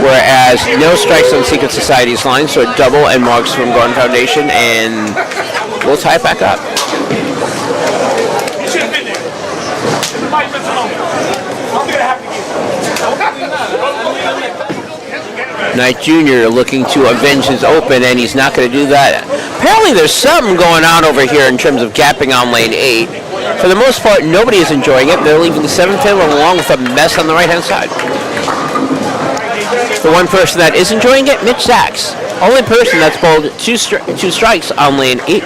whereas no strikes on Secret Society's line, so a double and marks from Garden Foundation, and we'll tie it back up. Knight Jr. looking to avenge his open, and he's not going to do that. Apparently there's something going on over here in terms of gapping on lane 8. For the most part, nobody is enjoying it. They're leaving the 7th pin along with a mess on the right-hand side. The one person that is enjoying it, Mitch Sachs. Only person that's bowled two strikes on lane 8.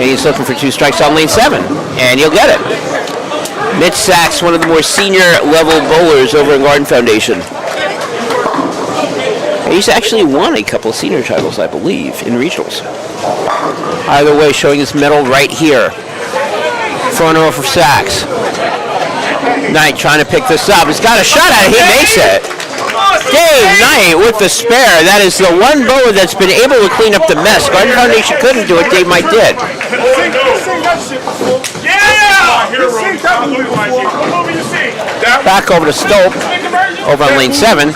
And he's looking for 2 strikes on lane 7, and he'll get it. Mitch Sachs, one of the more senior level bowlers over in Garden Foundation. He's actually won a couple of senior titles, I believe, in regionals. Either way, showing his medal right here. Front row for Sachs. Knight trying to pick this up. He's got a shot at it. He makes it. Dave Knight with the spare. That is the one bowler that's been able to clean up the mess. Garden Foundation couldn't do it. Dave Knight did. Back over to Stope. Over on lane 7.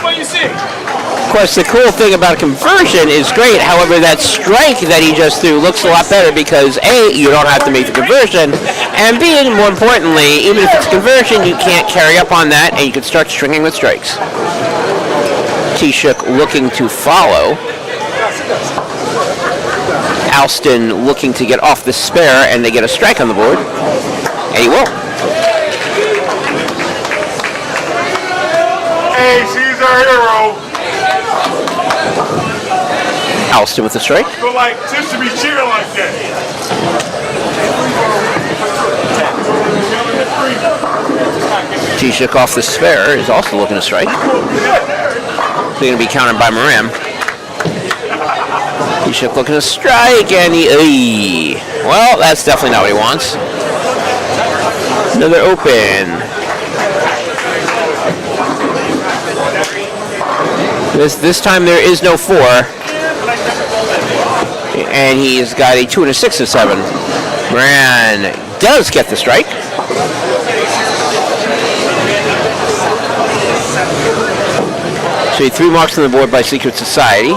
Of course, the cool thing about conversion is great. However, that strike that he just threw looks a lot better because A, you don't have to make the conversion, and B, more importantly, even if it's conversion, you can't carry up on that, and you can start stringing with strikes. T-Shook looking to follow. Alston looking to get off the spare, and they get a strike on the board, and he will. Hey, she's our hero. Alston with the strike. But like, just to be cheering like that. T-Shook off the spare is also looking to strike. They're going to be countered by Moran. T-Shook looking to strike, and well, that's definitely not what he wants. Another open. This time there is no 4. And he's got a 2 and a 6 and 7. Moran does get the strike. So 3 marks on the board by Secret Society.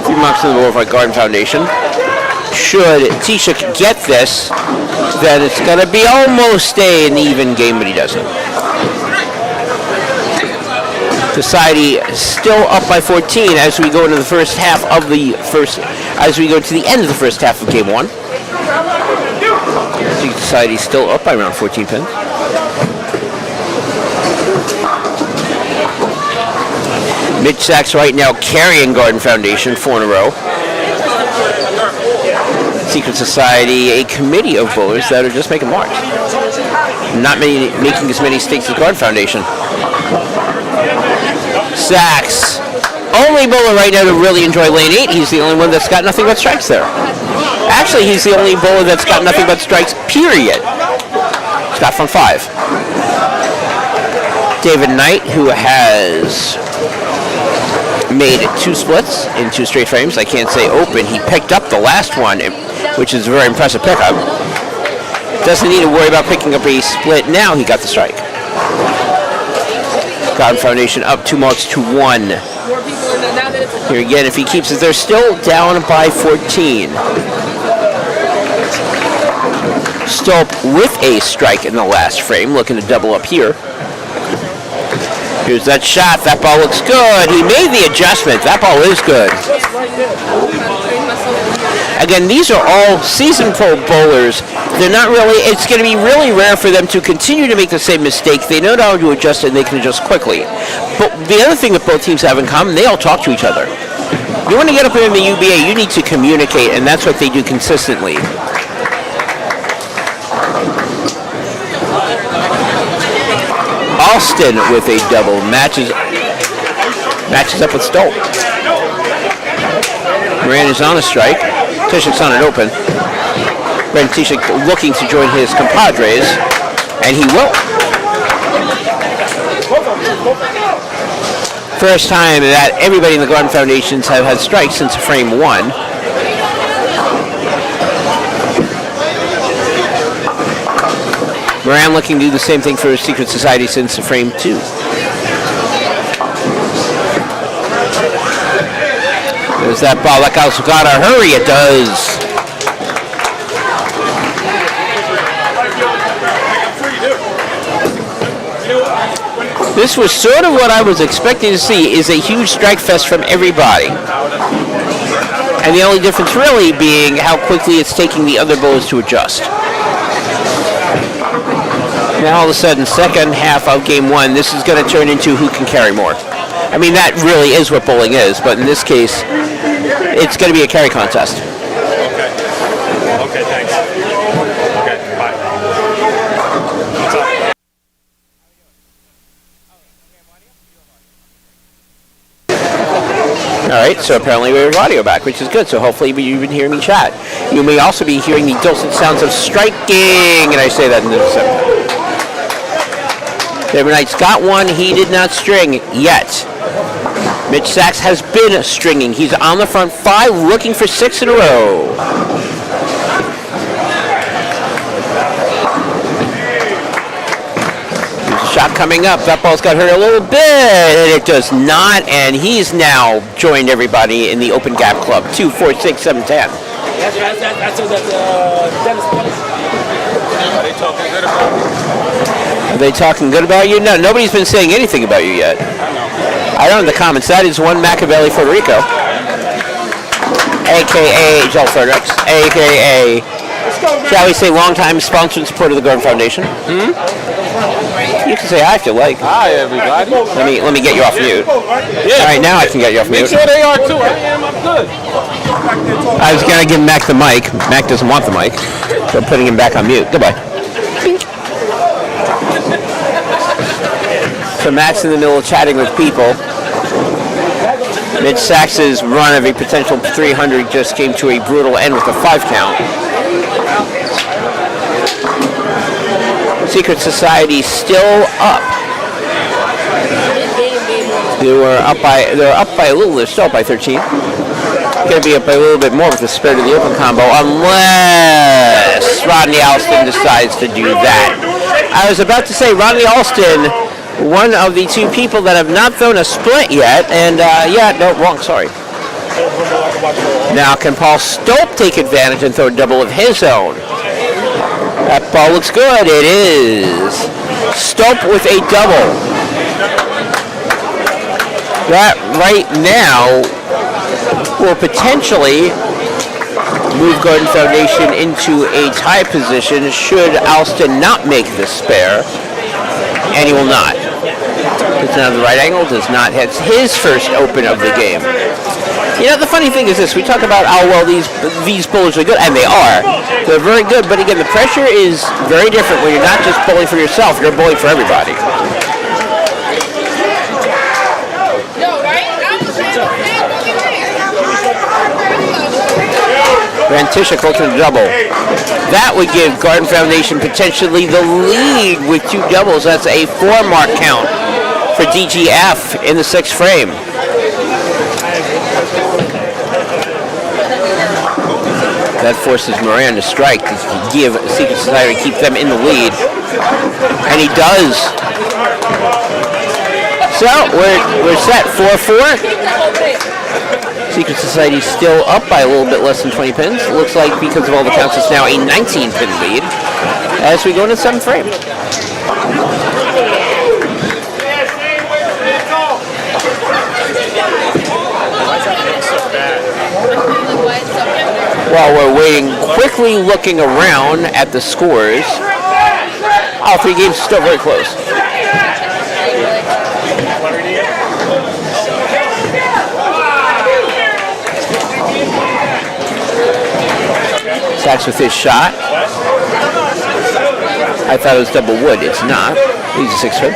3 marks on the board by Garden Foundation. Should T-Shook get this, then it's going to be almost an even game, but he doesn't. Society still up by 14 as we go into the first half of as we go to the end of the first half of game 1. Society still up by around 14 pins. Mitch Sachs right now carrying Garden Foundation 4 in a row. Secret Society, a committee of bowlers that are just making marks. Not making as many stakes as Garden Foundation. Sachs, only bowler right now to really enjoy lane 8. He's the only one that's got nothing but strikes there. Actually, he's the only bowler that's got nothing but strikes, period. Scott from 5. David Knight, who has made 2 splits in 2 straight frames. I can't say open. He picked up the last one, which is a very impressive pickup. Doesn't need to worry about picking up a split now. He got the strike. Garden Foundation up 2 marks to 1. Here again, if he keeps it, they're still down by 14. Stope with a strike in the last frame, looking to double up here. Here's that shot. That ball looks good. He made the adjustment. That ball is good. Again, these are all seasoned pro bowlers. They're not really, it's going to be really rare for them to continue to make the same mistake. They know how to adjust, and they can adjust quickly. But the other thing that both teams have in common, they all talk to each other. You want to get up in the UBA, you need to communicate, and that's what they do consistently. Alston with a double matches up with Stope. Moran is on a strike. T-Shook's on an open. Brent T-Shook looking to join his compadres, and he will. First time that everybody in the Garden Foundations have had strikes since frame 1. Moran looking to do the same thing for Secret Society since frame 2. There's that ball. That guy's got to hurry. It does. This was sort of what I was expecting to see, is a huge strike fest from everybody. And the only difference really being how quickly it's taking the other bowlers to adjust. Now all of a sudden, second half of game 1, this is going to turn into who can carry more. I mean, that really is what bowling is, but in this case, it's going to be a carry contest. Okay. Okay, thanks. Okay, bye. What's up? All right, so apparently we have audio back, which is good. So hopefully you've been hearing me chat. You may also be hearing the dulcet sounds of striking, and I say that in the Denver Knight's got one. He did not string yet. Mitch Sachs has been stringing. He's on the front 5, looking for 6 in a row. Shot coming up. That ball's got hurt a little bit, and it does not. And he's now joined everybody in the open gap club. 2, 4, 6, 7, 10. That's Dennis Place. Are they talking good about me? Are they talking good about you? No, nobody's been saying anything about you yet. I know in the comments. That is one Machiavelli Federico, a.k.a. Joel Fredericks, a.k.a. shall we say longtime sponsor and supporter of the Gordon Foundation. You can say hi if you like. Hi, everybody. Let me get you off mute. Yeah. All right, now I can get you off mute. Make sure they are too. I'm good. I was gonna give Mac the mic. Mac doesn't want the mic, so I'm putting him back on mute. Goodbye. So Mac's in the middle of chatting with people. Mitch Sachs's run of a potential 300 just came to a brutal end with a 5 count. Secret Society still up. They're up by a little. They're still up by 13. Going to be up by a little bit more with the Spirit of the Open combo, unless Rodney Alston decides to do that. I was about to say Rodney Alston, one of the 2 people that have not thrown a split yet, and wrong. Sorry. Now can Paul Stope take advantage and throw a double of his own? That ball looks good. It is. Stope with a double. That right now will potentially move Gordon Foundation into a tie position should Alston not make the spare, and he will not. It's not the right angle, does not hit his first open of the game. You know, the funny thing is this, we talk about how well these bowlers are good, and they are. They're very good, but again, the pressure is very different when you're not just bowling for yourself, you're bowling for everybody. Rantisha close to the double. That would give Garden Foundation potentially the lead with 2 doubles. That's a 4-mark count for DGF in the 6th frame. That forces Moran to strike to give Secret Society to keep them in the lead. And he does. So, we're set 4-4. Secret Society still up by a little bit less than 20 pins. It looks like because of all the counts, it's now a 19-pin lead as we go into the 7th frame. While we're waiting, quickly looking around at the scores, all 3 games are still very close. Sachs with his shot. I thought it was double wood. It's not. He's a 6-foot.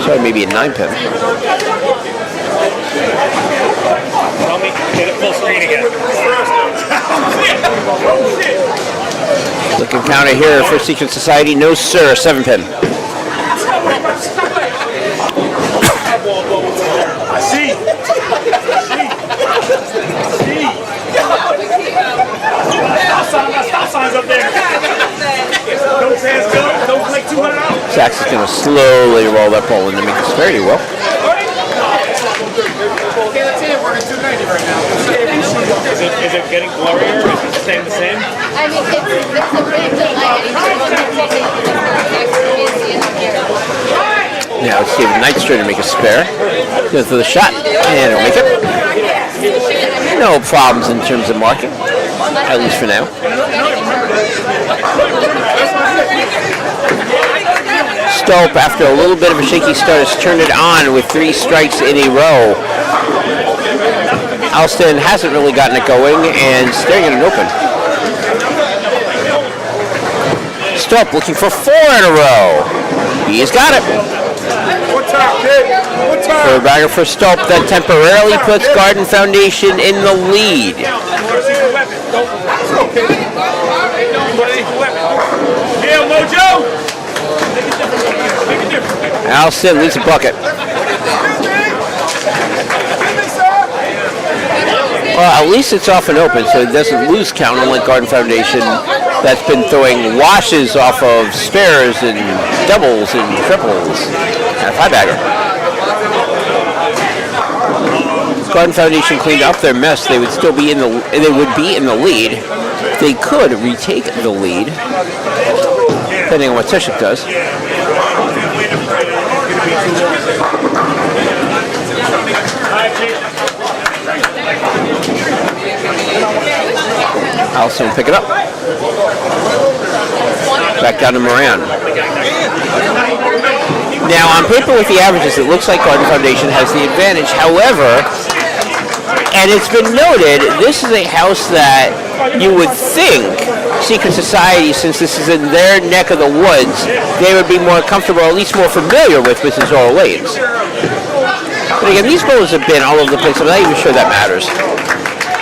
Sorry, maybe a 9-pin. Get it full screen again. Looking counter here for Secret Society. No, sir. 7-pin. I see. Sachs is going to slowly roll that ball into make it very well. Is it getting blurrier? Is it staying the same? I mean, there's a big delay. Now let's see if Knight's trying to make a spare. Goes for the shot, and it'll make it. No problems in terms of marking, at least for now. Stope, after a little bit of a shaky start, has turned it on with 3 strikes in a row. Alston hasn't really gotten it going and staring at an open. Stope looking for 4 in a row. He's got it. Third bagger for Stope that temporarily puts Garden Foundation in the lead. Yeah, Mojo! Alston leads a bucket. Well, at least it's off and open, so it doesn't lose count, unlike Garden Foundation that's been throwing washes off of spares and doubles and triples and a 5-bagger. If Garden Foundation cleaned up their mess, they would still be in the lead. They could retake the lead, depending on what Tishik does. Allison will pick it up. Back down to Moran. Now, on paper with the averages, it looks like Garden Foundation has the advantage. However, and it's been noted, this is a house that you would think Secret Society, since this is in their neck of the woods, they would be more comfortable, at least more familiar with Mrs. Laurel Lanes. But again, these bowlers have been all over the place. I'm not even sure that matters.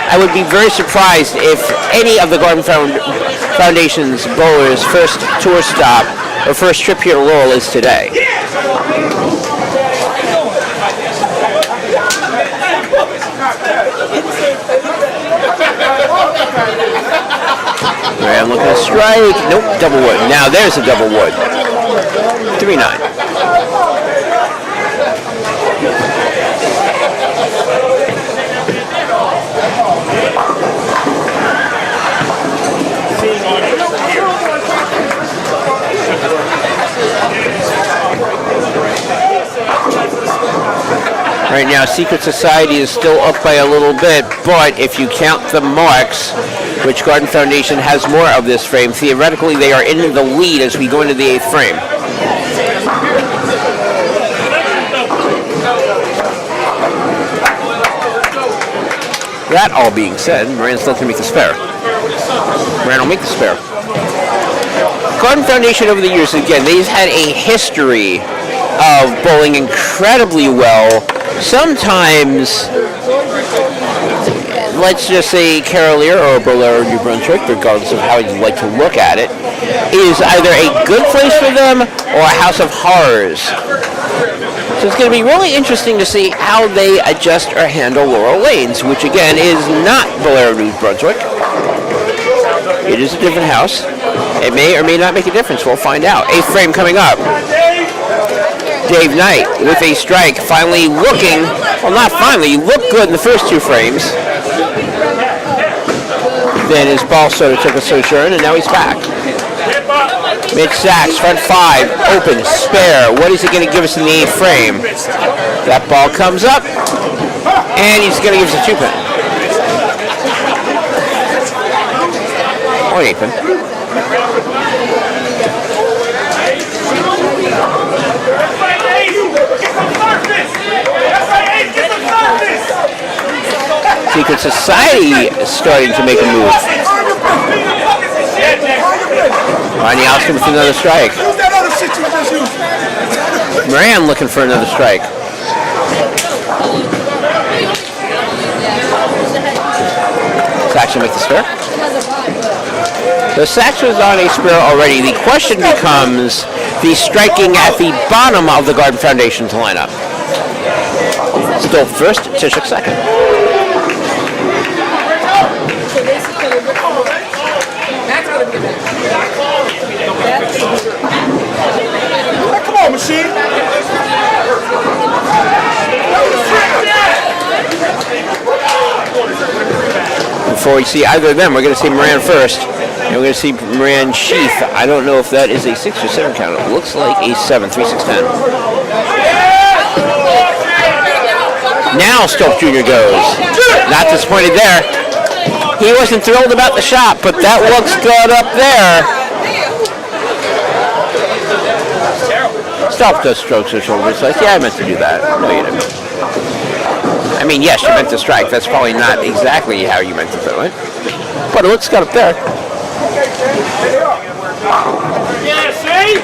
I would be very surprised if any of the Garden Foundation's bowlers' first tour stop or first trip here to Laurel is today. I'm looking at a strike. Nope, double wood. Now there's a double wood. 3-9. Right now, Secret Society is still up by a little bit, but if you count the marks, which Garden Foundation has more of this frame, theoretically they are in the lead as we go into the 8th frame. That all being said, Moran's still going to make the spare. Moran will make the spare. Garden Foundation over the years, again, they've had a history of bowling incredibly well. Sometimes, let's just say Carolier or Bolero, New Brunswick, regardless of how you'd like to look at it, is either a good place for them or a house of horrors. So it's going to be really interesting to see how they adjust or handle Laurel Lanes, which again is not Bolero, New Brunswick. It is a different house. It may or may not make a difference. We'll find out. 8th frame coming up. Dave Knight with a strike, finally looking, well not finally, he looked good in the first 2 frames. Then his ball sort of took a sojourn and now he's back. Mitch Sachs, front 5, open, spare. What is he going to give us in the 8th frame? That ball comes up and he's going to give us a 2-pin. Or an 8-pin. Secret Society is starting to make a move. Ronnie Alston with another strike. Moran looking for another strike. Sachs will make the spare. So Sachs was on a spare already. The question becomes the striking at the bottom of the Garden Foundation's lineup. Still first, Tishik second. before we see either of them. We're going to see Moran first, and we're going to see Moran Sheath. I don't know if that is a 6 or 7 count. It looks like a 7, 3, 6, 10. Now Stolp Jr. goes. Not disappointed there. He wasn't thrilled about the shot, but that looks good up there. Stolp does strokes her shoulders like, yeah, I meant to do that. No, you didn't. I mean, yes, you meant to strike. That's probably not exactly how you meant to do it. But it looks good up there. Yeah, see?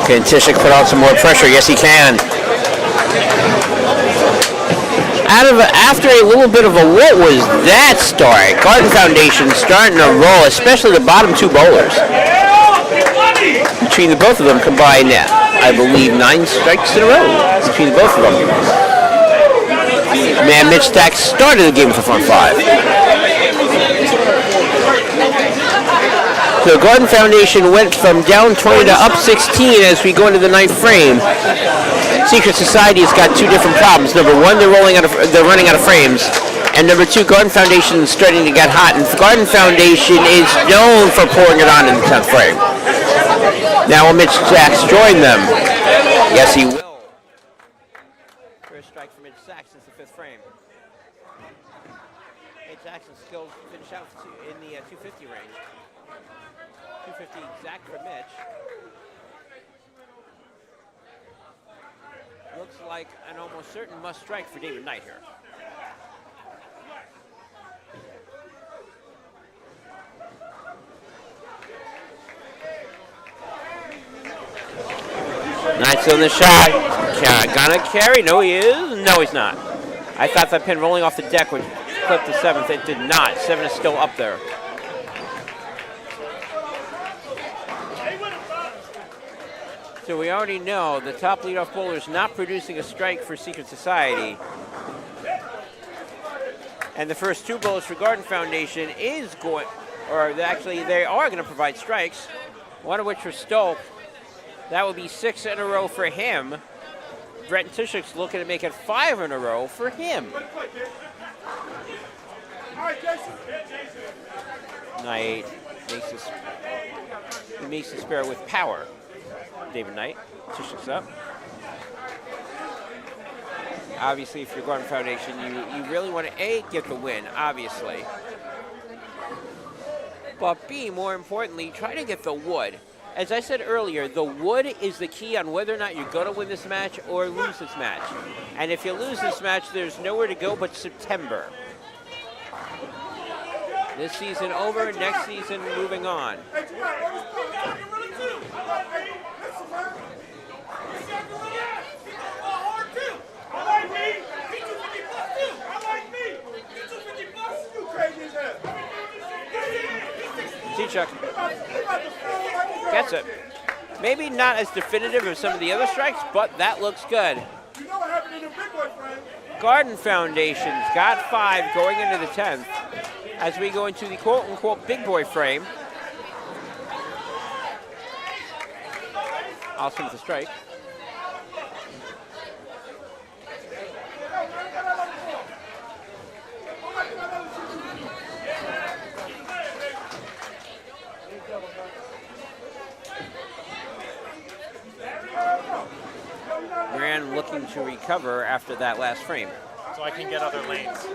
Can Tishik put on some more pressure? Yes, he can. After a little bit of a what was that start? Garden Foundation starting to roll, especially the bottom two bowlers. Between the both of them combined, I believe, 9 strikes in a row. Between the both of them. Man, Mitch Stack started the game with a front 5. So Garden Foundation went from down 20 to up 16 as we go into the 9th frame. Secret Society has got 2 different problems. Number 1, they're running out of frames, and number 2, Garden Foundation is starting to get hot. And Garden Foundation is known for pouring it on in the 10th frame. Now will Mitch Sachs join them? Yes, he will. First strike for Mitch Sachs since the 5th frame. Mitch Sachs' skills finish out in the 250 range. 250 exact for Mitch. Looks like an almost certain must strike for David Knight here. Knight's on the shot. Gonna carry? No, he is. No, he's not. I thought that pin rolling off the deck would clip the 7th. It did not. 7 is still up there. So we already know the top leadoff bowler is not producing a strike for Secret Society. And the first 2 bowlers for Garden Foundation is going, or actually they are going to provide strikes, one of which for Stolp. That would be 6 in a row for him. Brett Tishik's looking to make it 5 in a row for him. Knight makes the spare with power. David Knight, Tishik's up. Obviously, if you're Garden Foundation, you really want to, A, get the win, obviously. But B, more importantly, try to get the wood. As I said earlier, the wood is the key on whether or not you're going to win this match or lose this match. And if you lose this match, there's nowhere to go but September. This season over, next season moving on. T-Chuck gets it. Maybe not as definitive as some of the other strikes, but that looks good. Garden Foundation's got 5 going into the 10th as we go into the quote-unquote big boy frame. Awesome with the strike. Moran looking to recover after that last frame. So I can get other lanes.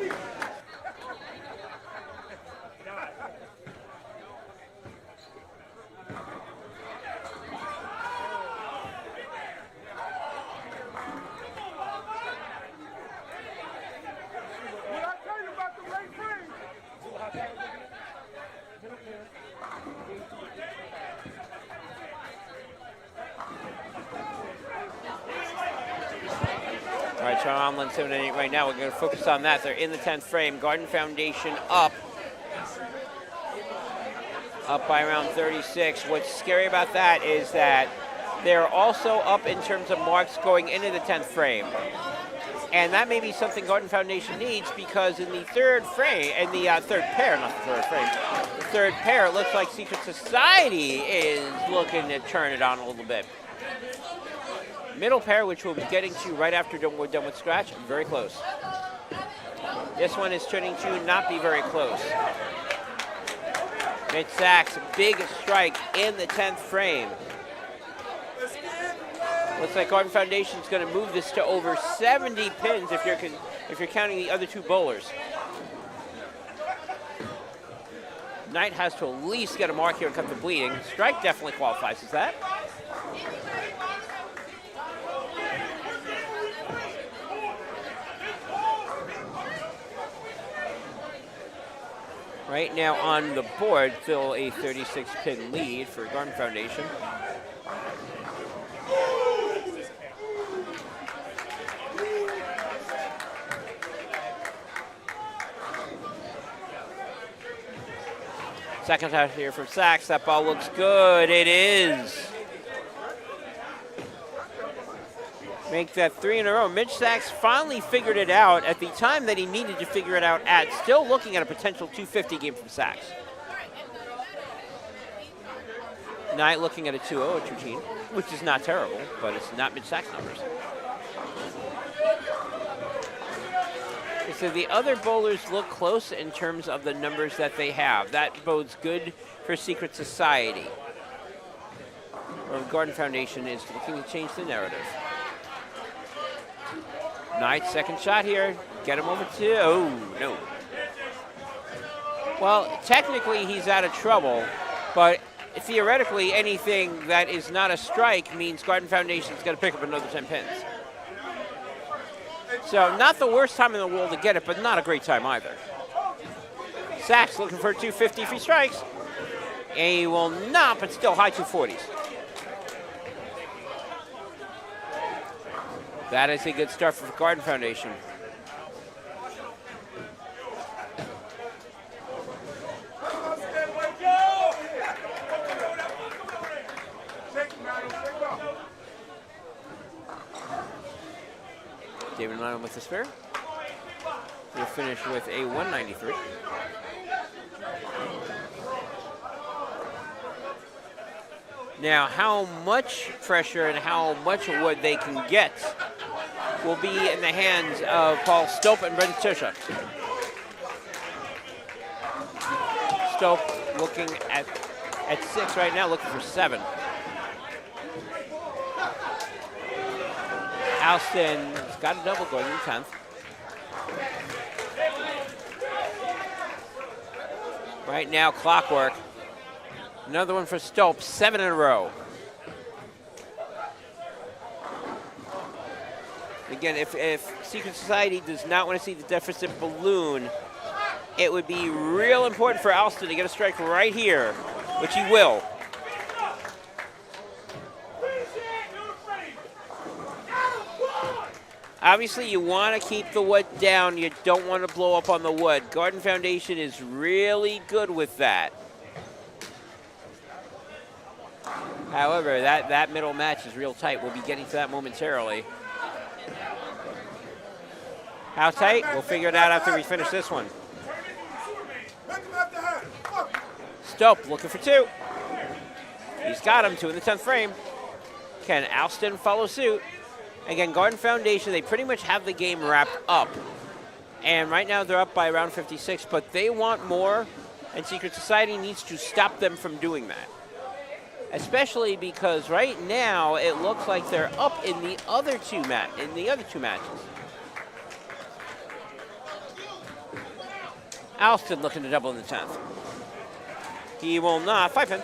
All right, Sean Omlin 7-8 right now. We're going to focus on that. They're in the 10th frame. Garden Foundation up by around 36. What's scary about that is that they're also up in terms of marks going into the 10th frame. And that may be something Garden Foundation needs because in the third frame, in the third pair, not the third frame, the third pair, it looks like Secret Society is looking to turn it on a little bit. Middle pair, which we'll be getting to right after we're done with Scratch, very close. This one is turning to not be very close. Mid-Sax, big strike in the 10th frame. Looks like Garden Foundation is going to move this to over 70 pins if you're counting the other two bowlers. Knight has to at least get a mark here and cut the bleeding. Strike definitely qualifies as that. Right now on the board, still a 36-pin lead for Garden Foundation. Second half here from Sachs. That ball looks good. It is. Make that 3 in a row. Mitch Sachs finally figured it out at the time that he needed to figure it out at. Still looking at a potential 250 game from Sachs. Knight looking at a 2-0 at routine, which is not terrible, but it's not Mitch Sachs numbers. So the other bowlers look close in terms of the numbers that they have. That bodes good for Secret Society. Or Garden Foundation is looking to change the narrative. Knight, second shot here. Get him over 2. Oh, no. Well, technically he's out of trouble, but theoretically anything that is not a strike means Garden Foundation is going to pick up another 10 pins. So not the worst time in the world to get it, but not a great time either. Sachs looking for 250 if he strikes. And he will not, but still high 240s. That is a good start for the Garden Foundation. David Lyon with the spare. We'll finish with a 193. Now, how much pressure and how much wood they can get will be in the hands of Paul Stope and Brendan Tisha. Stope looking at 6 right now, looking for 7. Alston's got a double going in the 10th. Right now, clockwork. Another one for Stope, 7 in a row. Again, if Secret Society does not want to see the deficit balloon, it would be real important for Alston to get a strike right here, which he will. Obviously, you want to keep the wood down. You don't want to blow up on the wood. Garden Foundation is really good with that. However, that middle match is real tight. We'll be getting to that momentarily. How tight? We'll figure it out after we finish this one. Stope looking for 2. He's got him, 2 in the 10th frame. Can Alston follow suit? Again, Garden Foundation, they pretty much have the game wrapped up. And right now they're up by around 56, but they want more, and Secret Society needs to stop them from doing that. Especially because right now it looks like they're up in the other two matches. Alston looking to double in the 10th. He will not. 5-pin.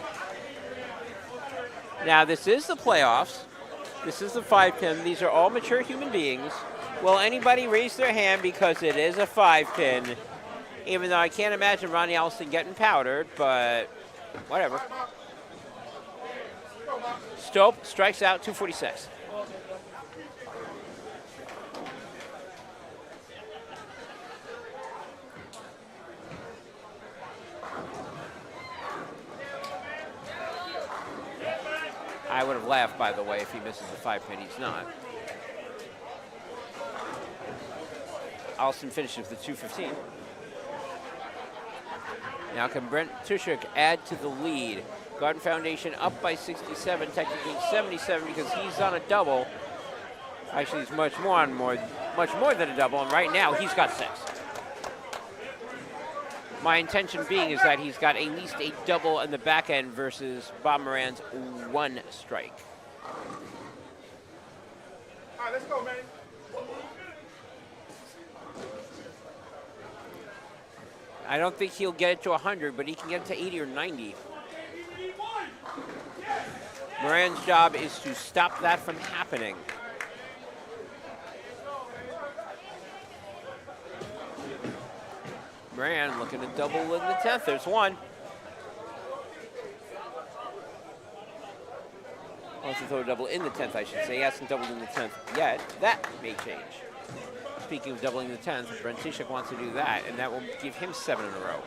Now this is the playoffs. This is the 5-pin. These are all mature human beings. Will anybody raise their hand because it is a 5-pin? Even though I can't imagine Ronnie Alston getting powdered, but whatever. Stope strikes out, 246. I would have laughed, by the way, if he misses the 5-pin. He's not. Allison finishes with 2:15. Now can Brent Tushik add to the lead? Garden Foundation up by 67, technically 77 because he's on a double. Actually, he's much more than a double, and right now he's got 6. My intention being is that he's got at least a double in the back end versus Bob Moran's 1 strike. All right, let's go, man. I don't think he'll get it to 100, but he can get it to 80 or 90. Moran's job is to stop that from happening. Moran looking to double in the 10th. There's 1. Wants to throw a double in the 10th, I should say. He hasn't doubled in the 10th yet. That may change. Speaking of doubling the 10th, Brent Tushik wants to do that, and that will give him 7 in a row.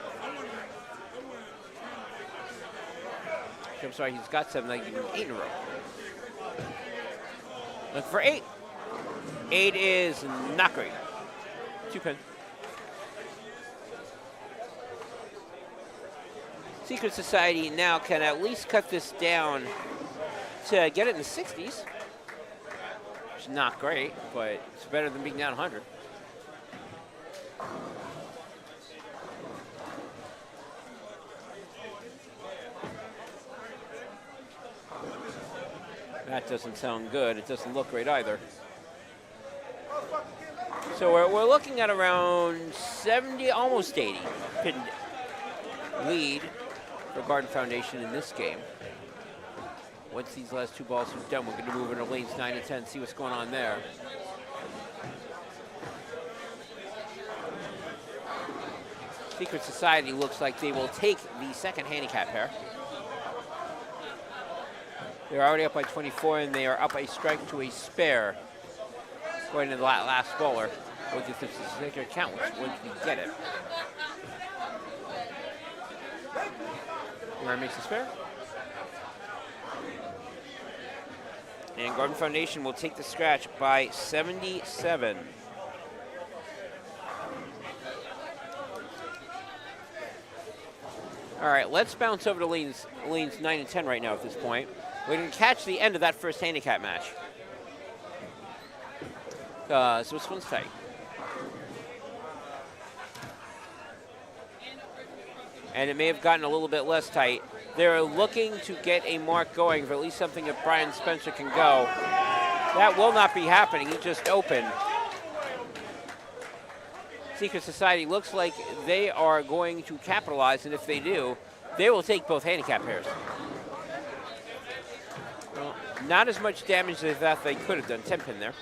I'm sorry, he's got 7. That gives him 8 in a row. Look for 8. 8 is not great. 2-pin. Secret Society now can at least cut this down to get it in the 60s. Which is not great, but it's better than being down 100. That doesn't sound good. It doesn't look great either. So we're looking at around 70, almost 80 pin lead for Garden Foundation in this game. Once these last 2 balls are done, we're going to move into lanes 9 and 10, see what's going on there. Secret Society looks like they will take the second handicap pair. They're already up by 24, and they are up a strike to a spare. Going to the last bowler. We'll get this particular count once we get it. Moran makes a spare. And Garden Foundation will take the scratch by 77. All right, let's bounce over to lanes 9 and 10 right now at this point. We're going to catch the end of that first handicap match. So this one's tight. And it may have gotten a little bit less tight. They're looking to get a mark going for at least something that Brian Spencer can go. That will not be happening. He just opened. Secret Society looks like they are going to capitalize, and if they do, they will take both handicap pairs. Well, not as much damage as they thought they could have done. 10-pin there.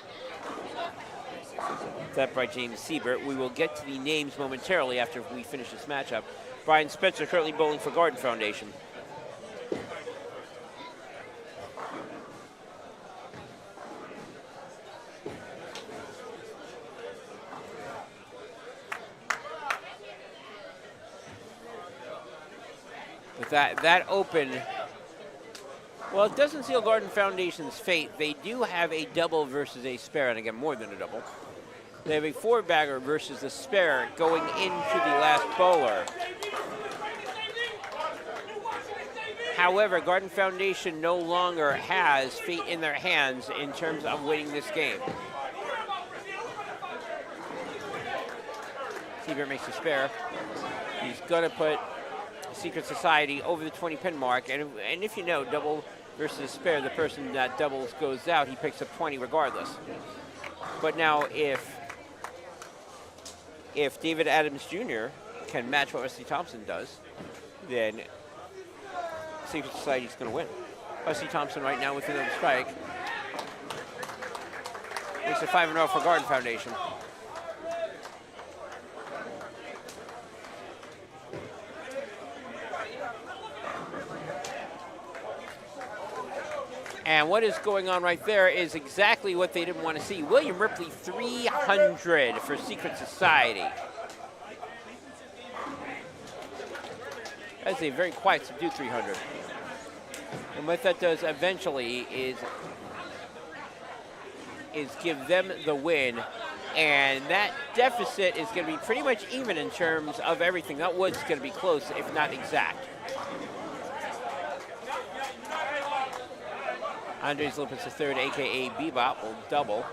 That by James Siebert. We will get to the names momentarily after we finish this matchup. Brian Spencer currently bowling for Garden Foundation. With that open, well, it doesn't seal Garden Foundation's fate. They do have a double versus a spare, and again, more than a double. They have a 4-bagger versus a spare going into the last bowler. However, Garden Foundation no longer has fate in their hands in terms of winning this game. Siebert makes a spare. He's going to put Secret Society over the 20-pin mark, and if you know, double versus spare, the person that doubles goes out, he picks up 20 regardless. But now if David Adams Jr. can match what Wesley Thompson does, then Secret Society's going to win. Wesley Thompson right now with another strike. Makes it 5-0 for Garden Foundation. And what is going on right there is exactly what they didn't want to see. William Ripley, 300 for Secret Society. That's a very quiet, subdued 300. And what that does eventually is give them the win. And that deficit is going to be pretty much even in terms of everything. That wood's going to be close, if not exact. Andres Lopez III, a.k.a. Bebop, will double.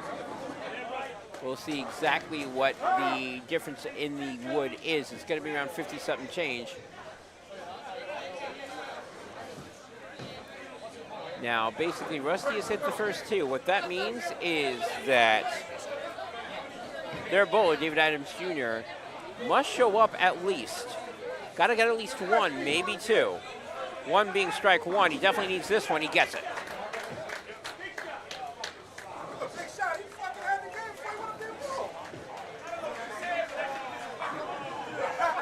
We'll see exactly what the difference in the wood is. It's going to be around 50-something change. Now, basically, Rusty has hit the first two. What that means is that their bowler, David Adams Jr., must show up at least. Got to get at least one, maybe two. One being strike one. He definitely needs this one. He gets it.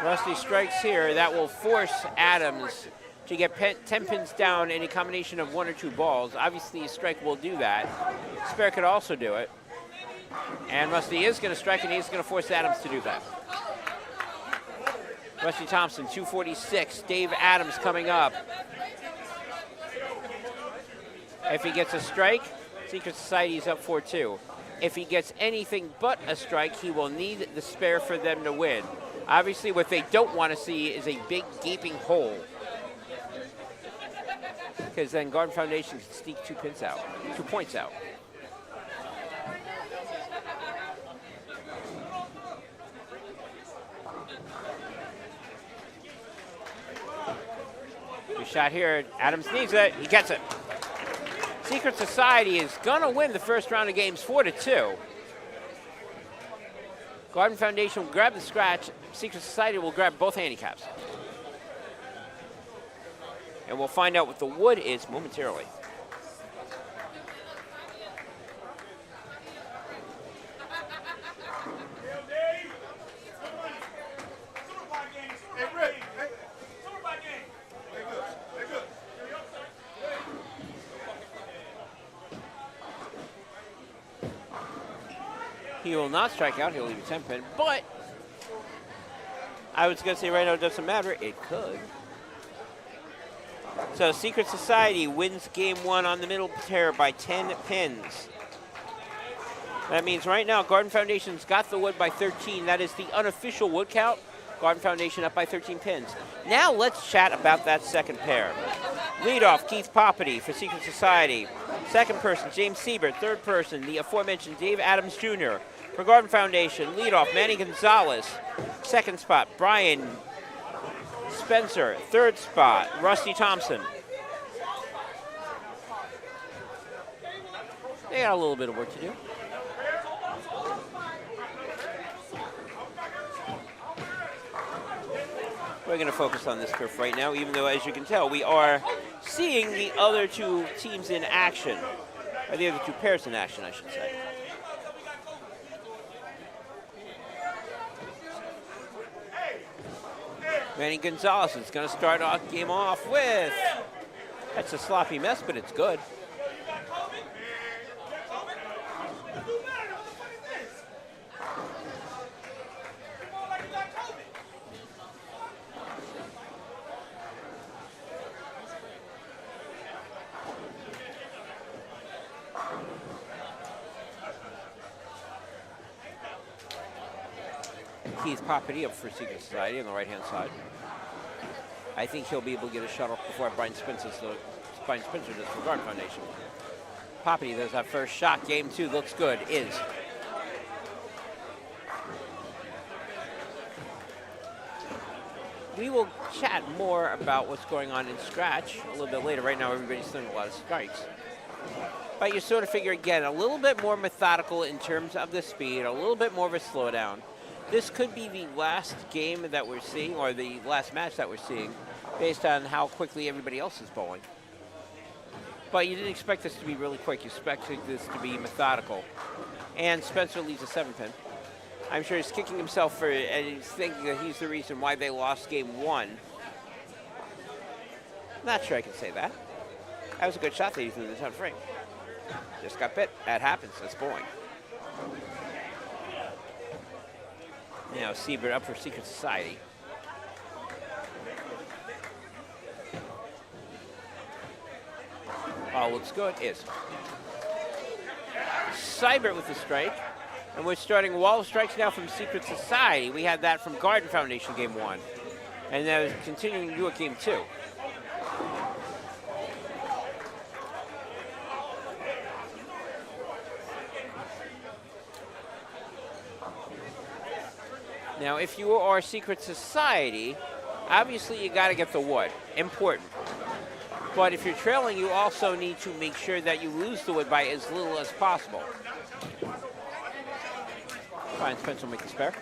Rusty strikes here. That will force Adams to get 10 pins down in a combination of 1 or 2 balls. Obviously, a strike will do that. Spare could also do it. And Rusty is going to strike, and he's going to force Adams to do that. Rusty Thompson, 246. Dave Adams coming up. If he gets a strike, Secret Society is up 4-2. If he gets anything but a strike, he will need the spare for them to win. Obviously, what they don't want to see is a big gaping hole, because then Garden Foundation can sneak 2 points out. Good shot here. Adams needs it. He gets it. Secret Society is going to win the first round of games 4-2. Garden Foundation will grab the scratch. Secret Society will grab both handicaps. And we'll find out what the wood is momentarily. He will not strike out. He'll leave a 10 pin, but I was going to say right now it doesn't matter. It could. So Secret Society wins game 1 on the middle pair by 10 pins. That means right now Garden Foundation's got the wood by 13. That is the unofficial wood count. Garden Foundation up by 13 pins. Now let's chat about that second pair. Leadoff, Keith Poppity for Secret Society. Second person, James Siebert. Third person, the aforementioned Dave Adams Jr. For Garden Foundation. Leadoff, Manny Gonzalez. Second spot, Brian Spencer. Third spot, Rusty Thompson. They got a little bit of work to do. We're going to focus on this turf right now, even though, as you can tell, we are seeing the other 2 teams in action. Or the other 2 pairs in action, I should say. Manny Gonzalez is going to start off game off with... That's a sloppy mess, but it's good. Keith Poppity up for Secret Society on the right-hand side. I think he'll be able to get a shot off before Brian Spencer does for Garden Foundation. Poppity does that first shot. Game 2 looks good. We will chat more about what's going on in Scratch a little bit later. Right now, everybody's throwing a lot of strikes. But you sort of figure, again, a little bit more methodical in terms of the speed, a little bit more of a slowdown. This could be the last game that we're seeing, or the last match that we're seeing, based on how quickly everybody else is bowling. But you didn't expect this to be really quick. You expected this to be methodical. And Spencer leaves a 7-pin. I'm sure he's kicking himself for it, and he's thinking that he's the reason why they lost game 1. Not sure I can say that. That was a good shot that he threw in the 10th frame. Just got bit. That happens. That's bowling. Now Siebert up for Secret Society. All looks good. Is. Seibert with the strike. And we're starting a wall of strikes now from Secret Society. We had that from Garden Foundation game 1. And that is continuing to do it game 2. Now, if you are Secret Society, obviously you got to get the wood. Important. But if you're trailing, you also need to make sure that you lose the wood by as little as possible. Fine, Spencer will make the spare.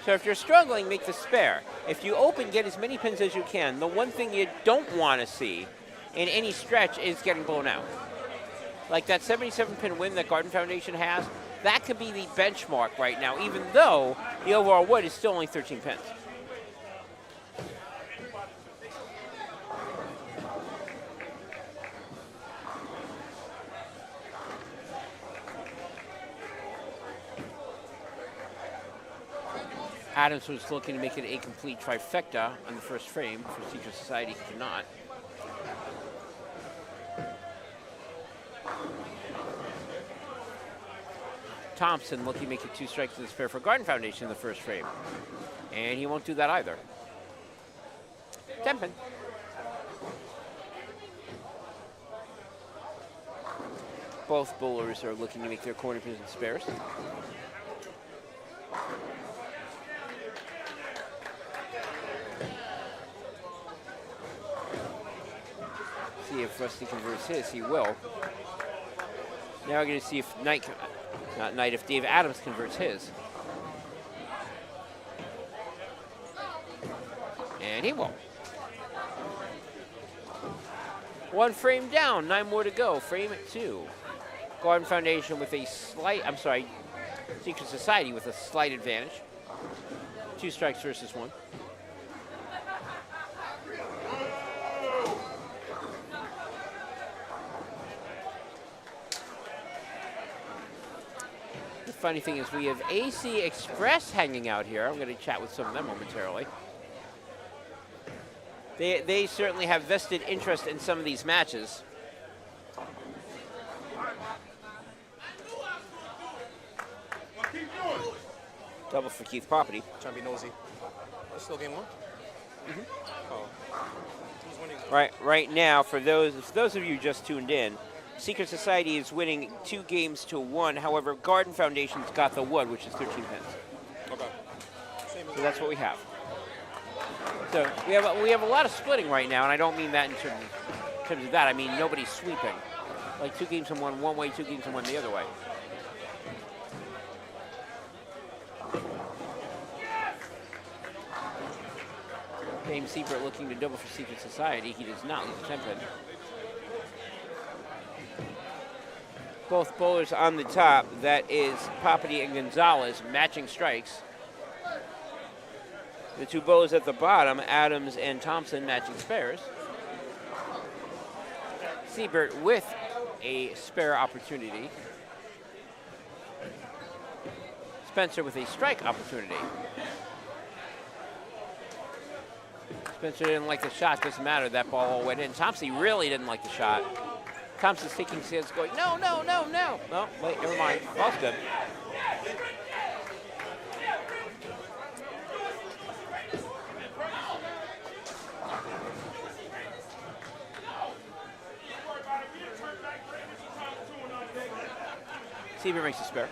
So if you're struggling, make the spare. If you open, get as many pins as you can. The one thing you don't want to see in any stretch is getting blown out. Like that 77-pin win that Garden Foundation has, that could be the benchmark right now, even though the overall wood is still only 13 pins. Adams was looking to make it a complete trifecta on the first frame. For Secret Society, he cannot. Thompson looking to make it 2 strikes in the spare for Garden Foundation in the first frame. And he won't do that either. 10 pin. Both bowlers are looking to make their corner pins and spares. See if Rusty converts his. He will. Now we're going to see if if Dave Adams converts his. And he won't. 1 frame down, 9 more to go. Frame 2. Garden Foundation with a slight, Secret Society with a slight advantage. 2 strikes versus 1. The funny thing is we have AC Express hanging out here. I'm going to chat with some of them momentarily. They certainly have vested interest in some of these matches. Double for Keith Property. Trying to be nosy. It's still game 1? Mm-hmm. Oh. Who's winning? Right now, for those of you just tuned in, Secret Society is winning 2 games to 1. However, Garden Foundation's got the wood, which is 13 pins. Okay. So that's what we have. So we have a lot of splitting right now, and I don't mean that in terms of that. I mean nobody's sweeping. Like 2 games in one way, 2 games in one the other way. James Seibert looking to double for Secret Society. He does not lose a 10 pin. Both bowlers on the top. That is Papadi and Gonzalez matching strikes. The 2 bowlers at the bottom, Adams and Thompson, matching spares. Seibert with a spare opportunity. Spencer with a strike opportunity. Spencer didn't like the shot. Doesn't matter. That ball all went in. Thompson really didn't like the shot. Thompson's taking his hands going, no, no, no, no. No, wait, never mind. Ball's good. Seibert makes a spare.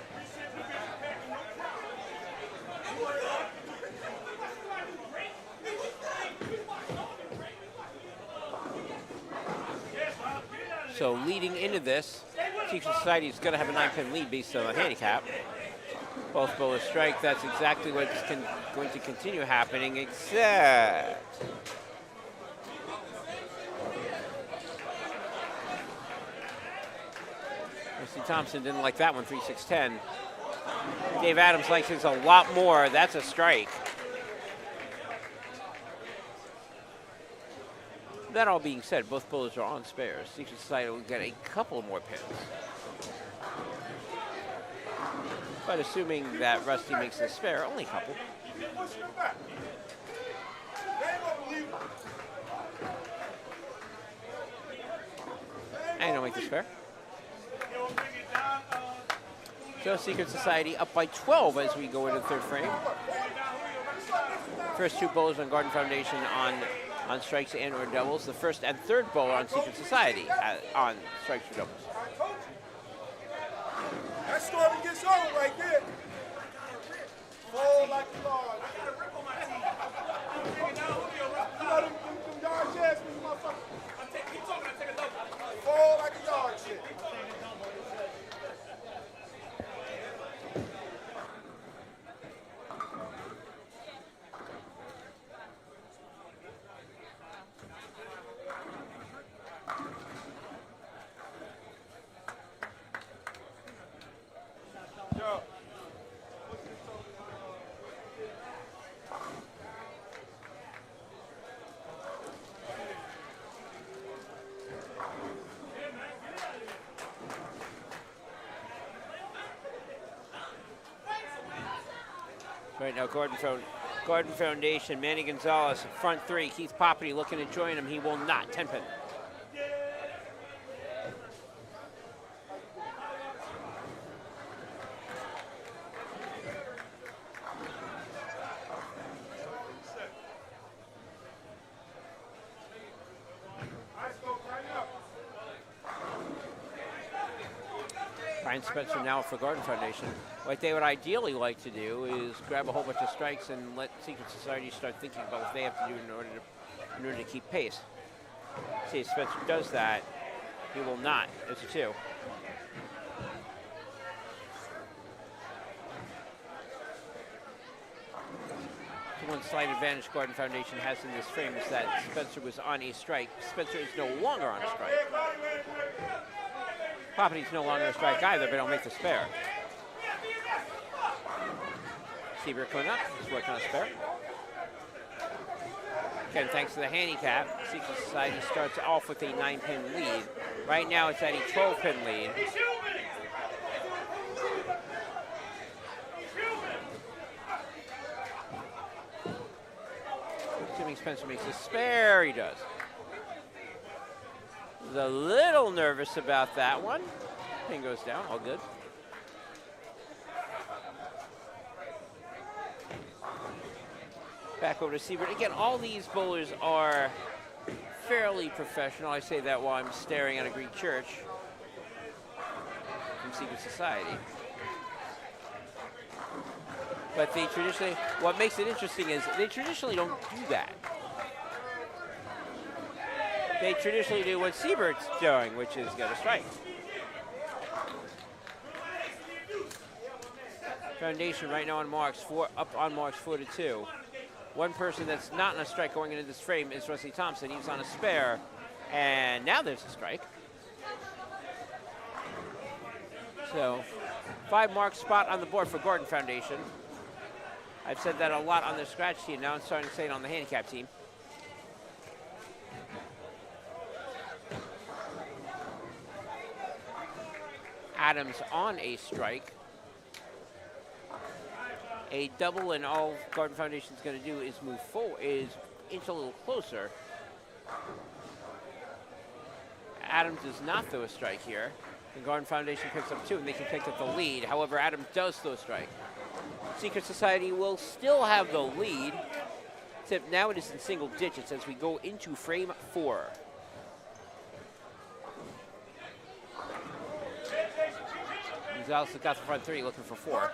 So leading into this, Secret Society is going to have a 9-pin lead based on a handicap. Both bowlers strike. That's exactly what's going to continue happening, except... Rusty Thompson didn't like that one, 3-6-10. Dave Adams likes his a lot more. That's a strike. That all being said, both bowlers are on spares. Secret Society will get a couple more pins. But assuming that Rusty makes a spare, only a couple. And he'll make the spare. So Secret Society up by 12 as we go into the third frame. First two bowlers on Garden Foundation on strikes and or doubles. The first and third bowler on Secret Society on strikes or doubles. That story gets over right there. Fold like a log. You know them yard sheds, motherfucker. Keep talking, I take a double. Fold like a yard shit. Yo. Right now, Garden Foundation, Manny Gonzalez, front three. Keith Poppy looking to join him. He will not. 10 pin. Brian Spencer now for Garden Foundation. What they would ideally like to do is grab a whole bunch of strikes and let Secret Society start thinking about what they have to do in order to keep pace. See if Spencer does that. He will not. It's a 2. The one slight advantage Garden Foundation has in this frame is that Spencer was on a strike. Spencer is no longer on a strike. Poppy's no longer a strike either, but he'll make the spare. Seabrook coming up. He's working on a spare. Again, thanks to the handicap, Secret Society starts off with a 9-pin lead. Right now, it's at a 12-pin lead. Assuming Spencer makes a spare, he does. Was a little nervous about that one. Pin goes down, all good. Back over to Seabird. Again, all these bowlers are fairly professional. I say that while I'm staring at a Greek church from Secret Society. But they traditionally, what makes it interesting is they traditionally don't do that. They traditionally do what Siebert's doing, which is get a strike. Foundation right now on marks, up on marks 4-2. One person that's not on a strike going into this frame is Wesley Thompson. He's on a spare, and now there's a strike. So, 5 mark spot on the board for Gordon Foundation. I've said that a lot on their scratch team. Now I'm starting to say it on the handicap team. Adams on a strike. A double, and all Garden Foundation's going to do is move forward, is inch a little closer. Adams does not throw a strike here. The Garden Foundation picks up 2, and they can pick up the lead. However, Adams does throw a strike. Secret Society will still have the lead, except now it is in single digits as we go into frame 4. Gonzalez got the front 3, looking for 4.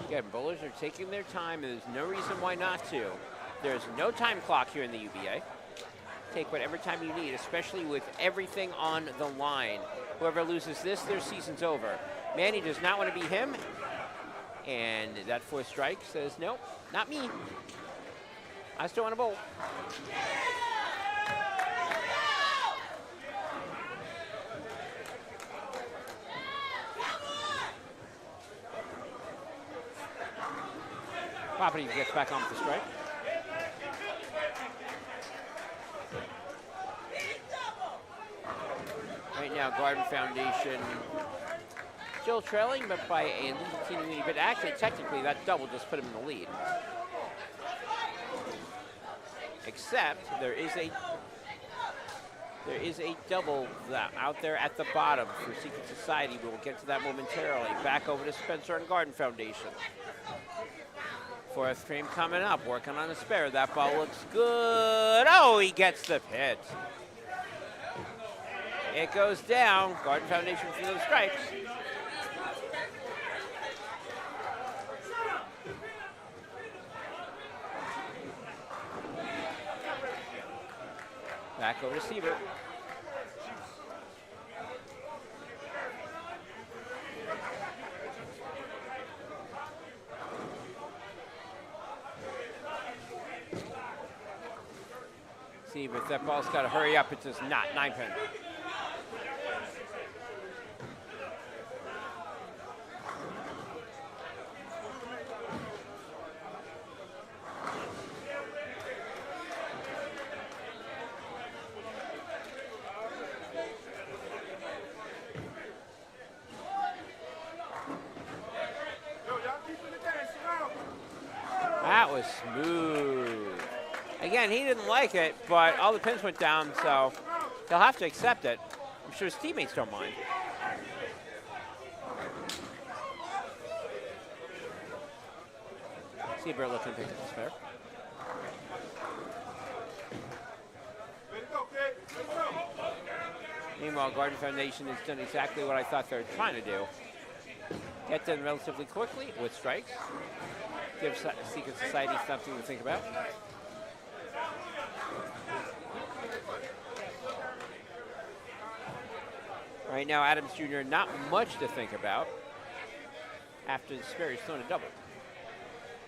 Again, bowlers are taking their time, and there's no reason why not to. There's no time clock here in the UBA. Take whatever time you need, especially with everything on the line. Whoever loses this, their season's over. Manny does not want to be him, and that 4th strike says, nope, not me. I still want to bowl. Property gets back on with the strike. Right now, Garden Foundation still trailing, but by a teeny weeny bit. Actually, technically, that double just put him in the lead. Except there is a double out there at the bottom for Secret Society. We'll get to that momentarily. Back over to Spencer and Garden Foundation. Fourth frame coming up, working on a spare. That ball looks good. Oh, he gets the pit. It goes down. Garden Foundation for those strikes. Back over to Siebert. Siebert, that ball's got to hurry up. It does not. 9-pin. That was smooth. Again, he didn't like it, but all the pins went down, so he'll have to accept it. I'm sure his teammates don't mind. Siebert looking to pick up the spare. Meanwhile, Garden Foundation has done exactly what I thought they were trying to do. Get done relatively quickly with strikes. Give Secret Society something to think about. Right now, Adams Jr. not much to think about after the spare. He's thrown a double.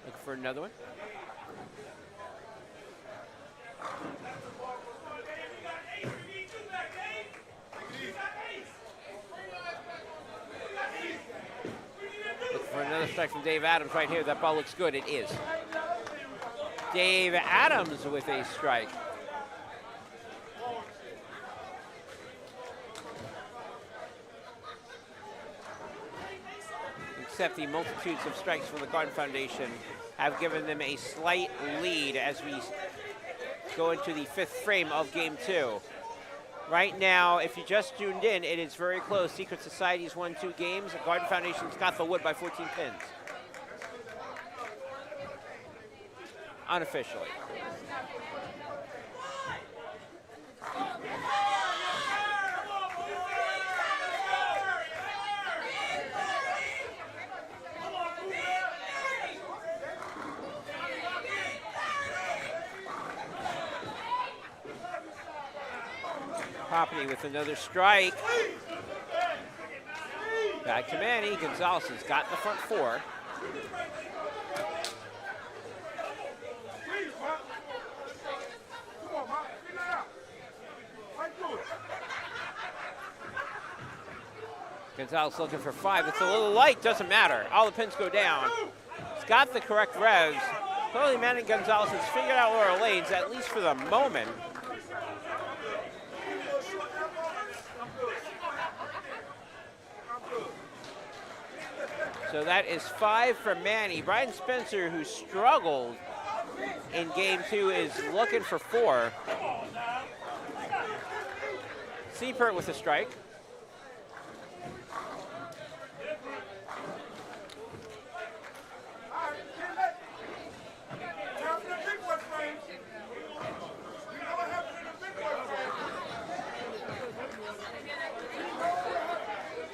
Looking for another one. Looking for another strike from Dave Adams right here. That ball looks good. It is. Dave Adams with a strike. Except the multitudes of strikes from the Garden Foundation have given them a slight lead as we go into the fifth frame of game 2. Right now, if you just tuned in, it is very close. Secret Society's won 2 games. The Garden Foundation's got the wood by 14 pins. Unofficially. Property with another strike. Back to Manny. Gonzalez has got the front 4. Gonzalez looking for 5. It's a little light. Doesn't matter. All the pins go down. He's got the correct revs. Clearly, Manny Gonzalez has figured out Laura Lanes, at least for the moment. So that is 5 for Manny. Brian Spencer, who struggled in game 2, is looking for 4. Siebert with a strike.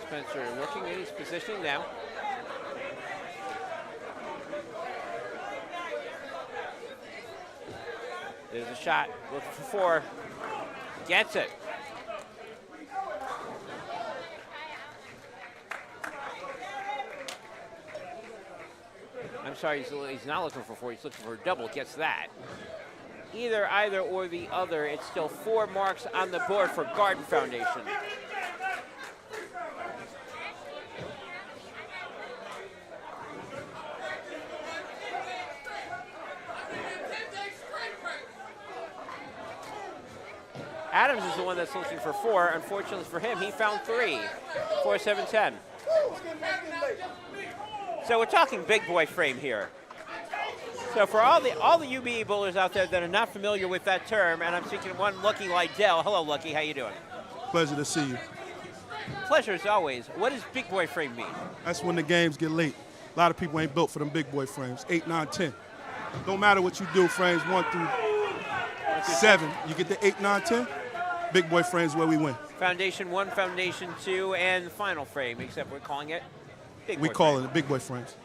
Spencer looking at his positioning now. There's a shot, looking for 4, gets it. I'm sorry, he's not looking for 4, he's looking for a double, gets that. Either or the other, it's still 4 marks on the board for Garden Foundation. Adams is the one that's looking for 4. Unfortunately for him, he found 3. 4, 7, 10. So we're talking big boy frame here. So for all the UBA bowlers out there that are not familiar with that term, and I'm speaking of one Lucky Lydell. Hello, Lucky. How you doing? Pleasure to see you. Pleasure as always. What does big boy frame mean? That's when the games get late. A lot of people ain't built for them big boy frames, 8, 9, 10. Don't matter what you do, frames 1 through 7. You get the 8, 9, 10, big boy frames where we win. Foundation 1, Foundation 2, and the final frame, except we're calling it big boy We call frame. it big boy frames.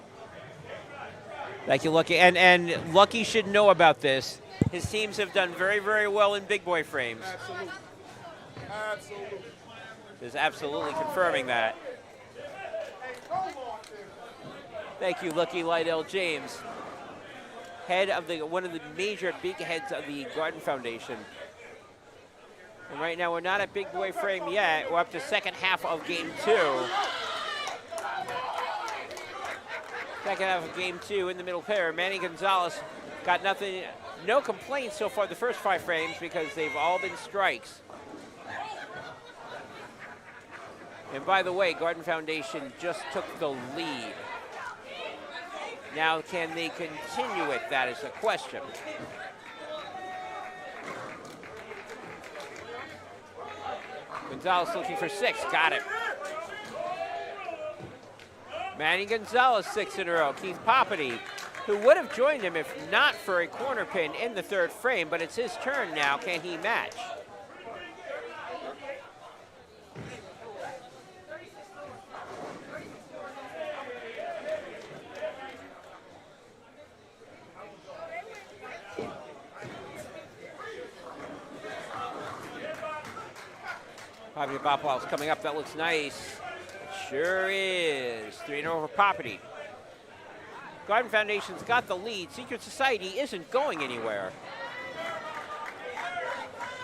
Thank you, Lucky. And Lucky should know about this. His teams have done very, very well in big boy frames. Absolutely. Absolutely. Is absolutely confirming that. Thank you, Lucky Lydell James, head of one of the major big heads of the Garden Foundation. And right now we're not at big boy frame yet. We're up to second half of game 2. Second half of game 2 in the middle pair. Manny Gonzalez got nothing, no complaints so far the first 5 frames because they've all been strikes. And by the way, Garden Foundation just took the lead. Now can they continue it? That is the question. Gonzalez looking for 6, got it. Manny Gonzalez 6 in a row. Keith Poppity, who would have joined him if not for a corner pin in the 3rd frame, but it's his turn now. Can he match? Poppity Bopwell's coming up. That looks nice. Sure is. 3-0 over Poppity. Garden Foundation's got the lead. Secret Society isn't going anywhere.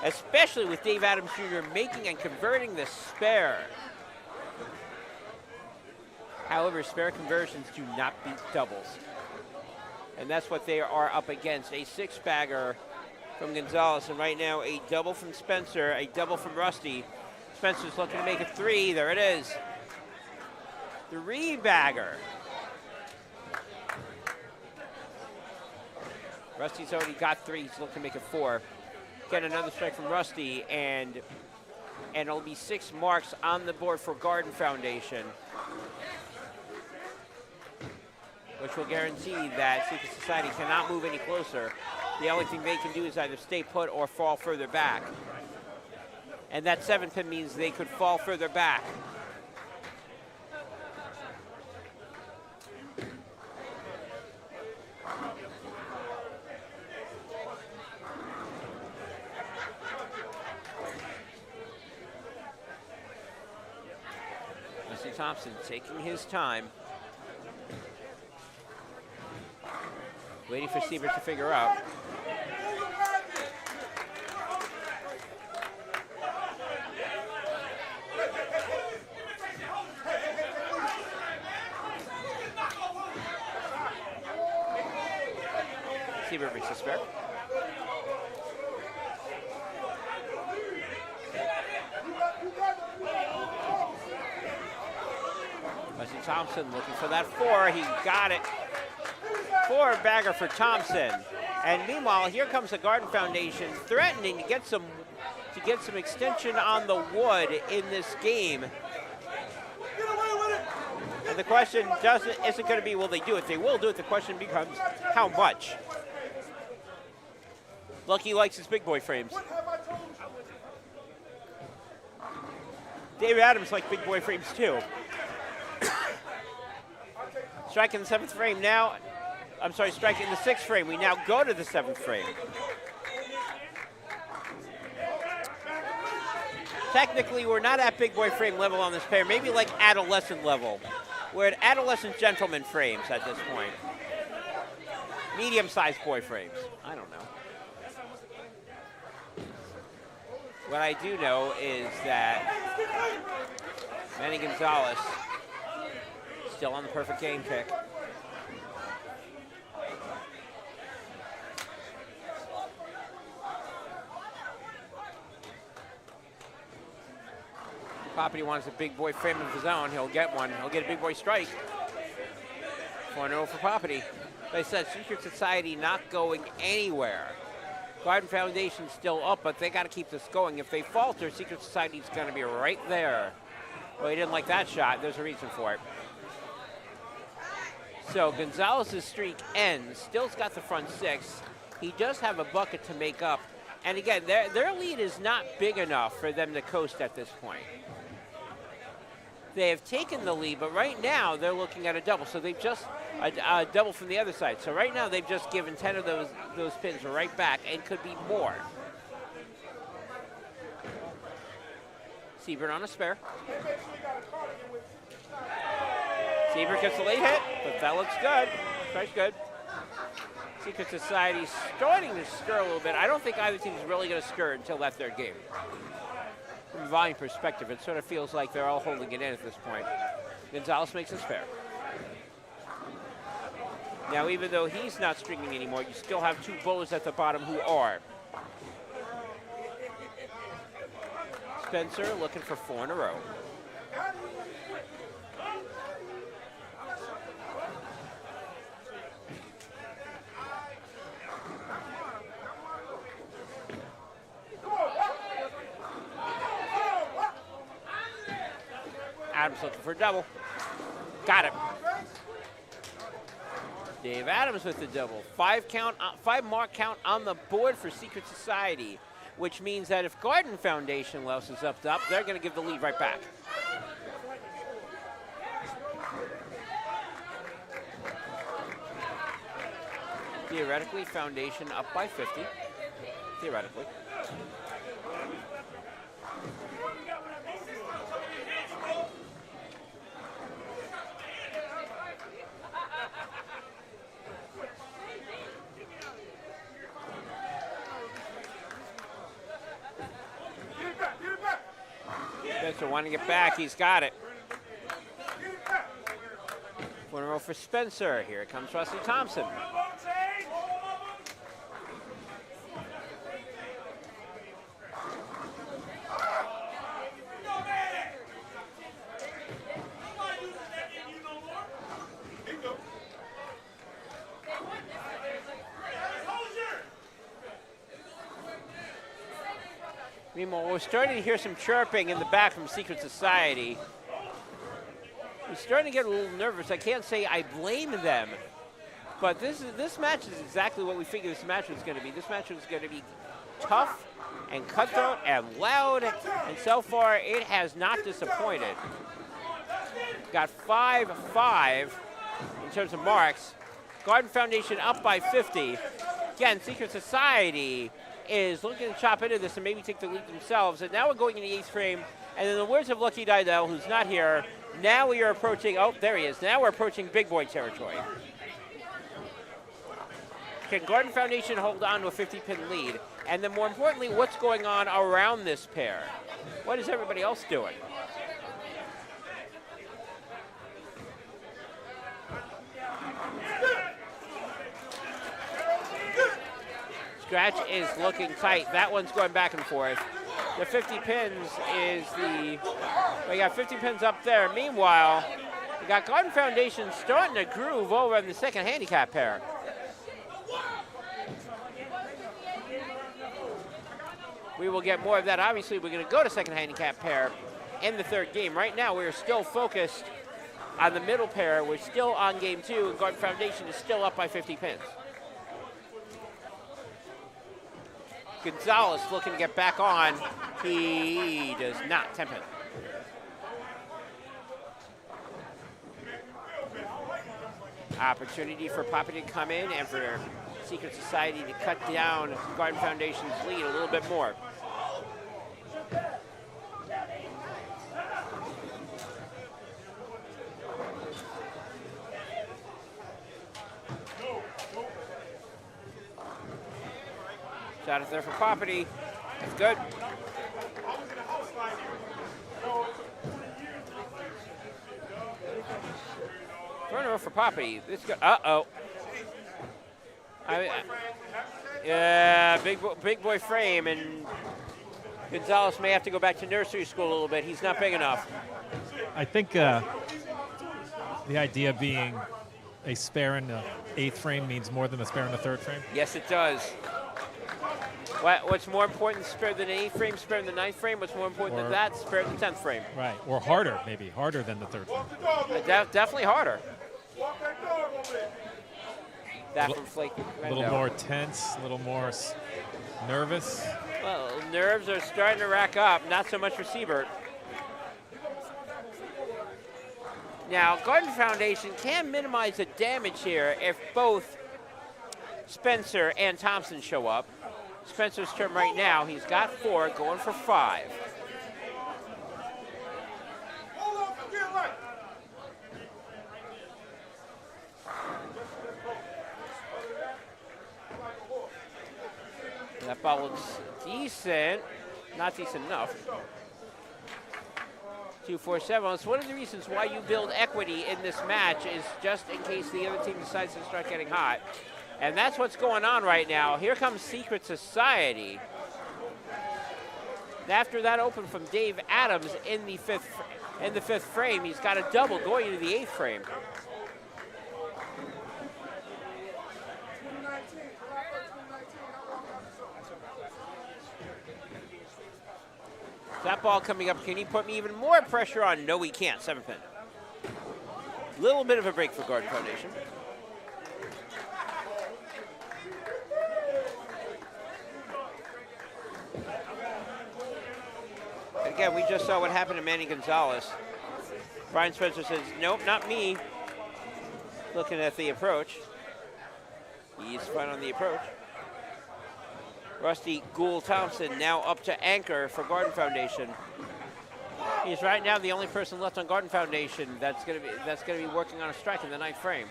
Especially with Dave Adams Jr. making and converting the spare. However, spare conversions do not beat doubles. And that's what they are up against. A 6-bagger from Gonzalez, and right now a double from Spencer, a double from Rusty. Spencer's looking to make a 3. There it is. 3-bagger. Rusty's already got 3. He's looking to make it 4. Get another strike from Rusty, and it'll be 6 marks on the board for Garden Foundation, which will guarantee that Secret Society cannot move any closer. The only thing they can do is either stay put or fall further back. And that 7-pin means they could fall further back. Wesley Thompson taking his time. Waiting for Siebert to figure out. Siebert makes a spare. Wesley Thompson looking for that 4. He got it. 4-bagger for Thompson. And meanwhile, here comes the Garden Foundation threatening to get some extension on the wood in this game. And the question isn't going to be will they do it. They will do it. The question becomes how much. Lucky likes his big boy frames. Dave Adams likes big boy frames too. Strike in the 7th frame now. I'm sorry, strike in the 6th frame. We now go to the 7th frame. Technically, we're not at big boy frame level on this pair. Maybe like adolescent level. We're at adolescent gentleman frames at this point. Medium-sized boy frames. I don't know. What I do know is that Manny Gonzalez still on the perfect game pick. Poppy wants a big boy frame of his own. He'll get one. He'll get a big boy strike. 4-0 for Poppy. Like I said, Secret Society not going anywhere. Garden Foundation's still up, but they got to keep this going. If they falter, Secret Society's going to be right there. Well, he didn't like that shot. There's a reason for it. So Gonzalez's streak ends. Still's got the front six. He does have a bucket to make up. And again, their lead is not big enough for them to coast at this point. They have taken the lead, but right now they're looking at a double. So they've just a double from the other side. So right now they've just given 10 of those pins right back, and could be more. Siebert on a spare. Siebert gets a late hit, but that looks good. Strike's good. Secret Society starting to stir a little bit. I don't think either team is really going to stir until that third game. From a volume perspective, it sort of feels like they're all holding it in at this point. Gonzalez makes a spare. Now, even though he's not stringing anymore, you still have two bowlers at the bottom who are. Spencer looking for 4 in a row. Adams looking for a double. Got it. Dave Adams with the double. 5 mark count on the board for Secret Society, which means that if Garden Foundation louses up, they're going to give the lead right back. Theoretically, Foundation up by 50. Theoretically. Spencer wanting to get back. He's got it. 1 in a row for Spencer. Here comes Rusty Thompson. Meanwhile, we're starting to hear some chirping in the back from Secret Society. I'm starting to get a little nervous. I can't say I blame them, but this match is exactly what we figured this match was going to be. This match was going to be tough and cutthroat and loud, and so far it has not disappointed. Got 5-5 in terms of marks. Garden Foundation up by 50. Again, Secret Society is looking to chop into this and maybe take the lead themselves. And now we're going in the 8th frame. And in the words of Lucky Didell, who's not here, now we are approaching, oh, there he is. Now we're approaching big boy territory. Can Garden Foundation hold on to a 50-pin lead? And then more importantly, what's going on around this pair? What is everybody else doing? Scratch is looking tight. That one's going back and forth. The 50 pins is we got 50 pins up there. Meanwhile, we got Garden Foundation starting to groove over in the second handicap pair. We will get more of that. Obviously, we're going to go to second handicap pair in the third game. Right now, we're still focused on the middle pair. We're still on game 2, and Garden Foundation is still up by 50 pins. Gonzalez looking to get back on. He does not. 10 pin. Opportunity for Poppy to come in and for Secret Society to cut down Garden Foundation's lead a little bit more. Shot it there for Poppy. That's good. Runner for Poppy. This go. Uh-oh. Yeah, big boy frame, and Gonzalez may have to go back to nursery school a little bit. He's not big enough. I think the idea being a spare in the 8th frame means more than a spare in the 3rd frame. Yes, it does. What's more important spare than an 8th frame, spare in the 9th frame? What's more important than that? Spare in the 10th frame. Right, or harder, maybe. Harder than the 3rd frame. Definitely harder. That from Flake. A little more tense, a little more nervous. Well, nerves are starting to rack up. Not so much for Siebert. Now, Garden Foundation can minimize the damage here if both Spencer and Thompson show up. Spencer's turn right now. He's got 4, going for 5. That ball looks decent. Not decent enough. 2-4-7. It's one of the reasons why you build equity in this match is just in case the other team decides to start getting hot. And that's what's going on right now. Here comes Secret Society. After that open from Dave Adams in the fifth frame, he's got a double going into the 8th frame. That ball coming up, can he put me even more pressure on? No, he can't. 7-pin. Little bit of a break for Garden Foundation. Again, we just saw what happened to Manny Gonzalez. Brian Spencer says, nope, not me. Looking at the approach. He's fine on the approach. Rusty Gould Thompson now up to anchor for Garden Foundation. He's right now the only person left on Garden Foundation that's going to be working on a strike in the 9th frame.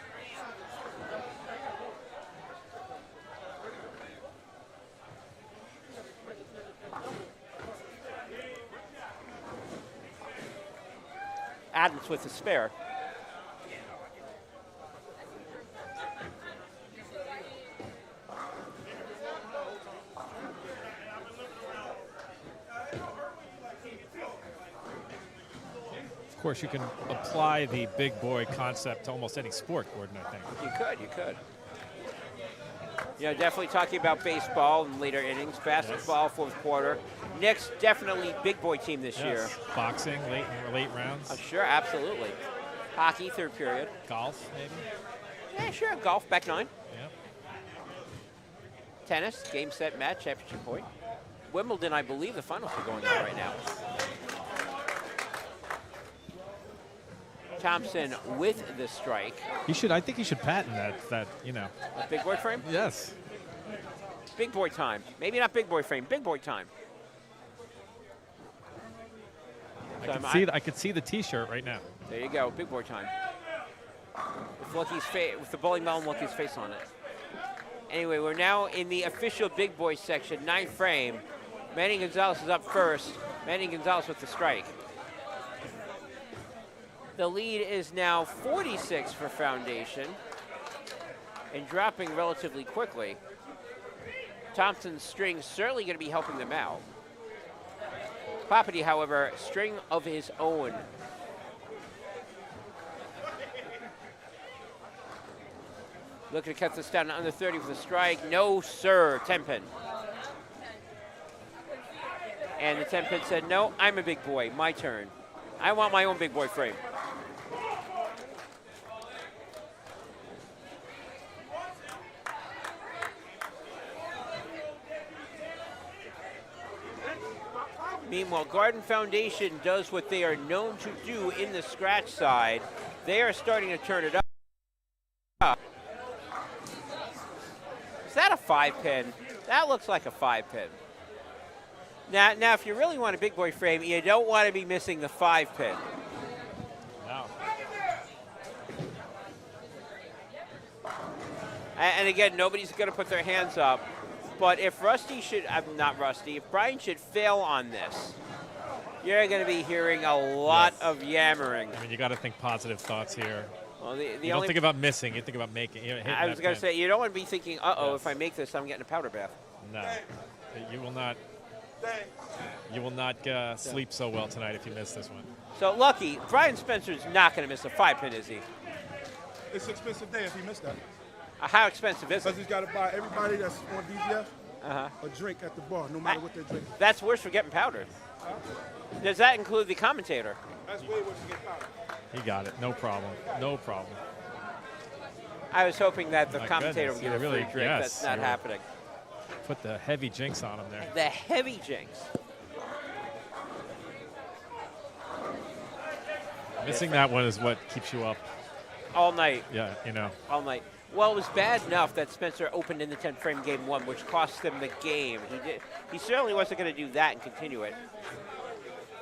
Adams with the spare. Of course, you can apply the big boy concept to almost any sport, Gordon, I think. You could. You know, definitely talking about baseball in later innings, basketball, 4th quarter. Knicks definitely big boy team this year. Boxing, late rounds. Sure, absolutely. Hockey, 3rd period. Golf, maybe? Yeah, sure, golf, back 9. Yep. Tennis, game, set, match, championship point. Wimbledon, I believe the finals are going on right now. Thompson with the strike. I think he should patent that, you know. A big boy frame? Yes. Big boy time. Maybe not big boy frame, big boy time. I could see the T-shirt right now. There you go, big boy time. With the bowling ball and Lucky's face on it. Anyway, we're now in the official big boy section, 9th frame. Manny Gonzalez is up first. Manny Gonzalez with the strike. The lead is now 46 for Foundation and dropping relatively quickly. Thompson's string certainly going to be helping them out. Papadi, however, string of his own. Looking to cut this down to under 30 with a strike. No, sir, 10-pin. And the 10-pin said, no, I'm a big boy, my turn. I want my own big boy frame. Meanwhile, Garden Foundation does what they are known to do in the scratch side. They are starting to turn it up. Is that a 5-pin? That looks like a 5-pin. Now, if you really want a big boy frame, you don't want to be missing the 5-pin. No. And again, nobody's going to put their hands up. But if if Brian should fail on this, you're going to be hearing a lot of yammering. I mean, you got to think positive thoughts here. Well, you don't think about missing, you think about making. I was going to say, you don't want to be thinking, uh-oh, if I make this, I'm getting a powder bath. No, you will not. You will not sleep so well tonight if you miss this one. So lucky, Brian Spencer's not going to miss a 5-pin, is he? It's an expensive day if he missed that. How expensive is Because it? he's got to buy everybody that's on DGF a drink at the bar, no matter what they're drinking. That's worse for getting powdered. Does that include the commentator? That's way worse to get powder. He got it. No problem. No problem. I was hoping that the My commentator goodness, would get you a really- free drink. yes, That's not you're- happening. Put the heavy jinx on him there. The heavy jinx. Missing that one is what keeps you up. All night. Yeah, you know. All night. Well, it was bad enough that Spencer opened in the 10th frame game 1, which cost them the game. He certainly wasn't going to do that and continue it.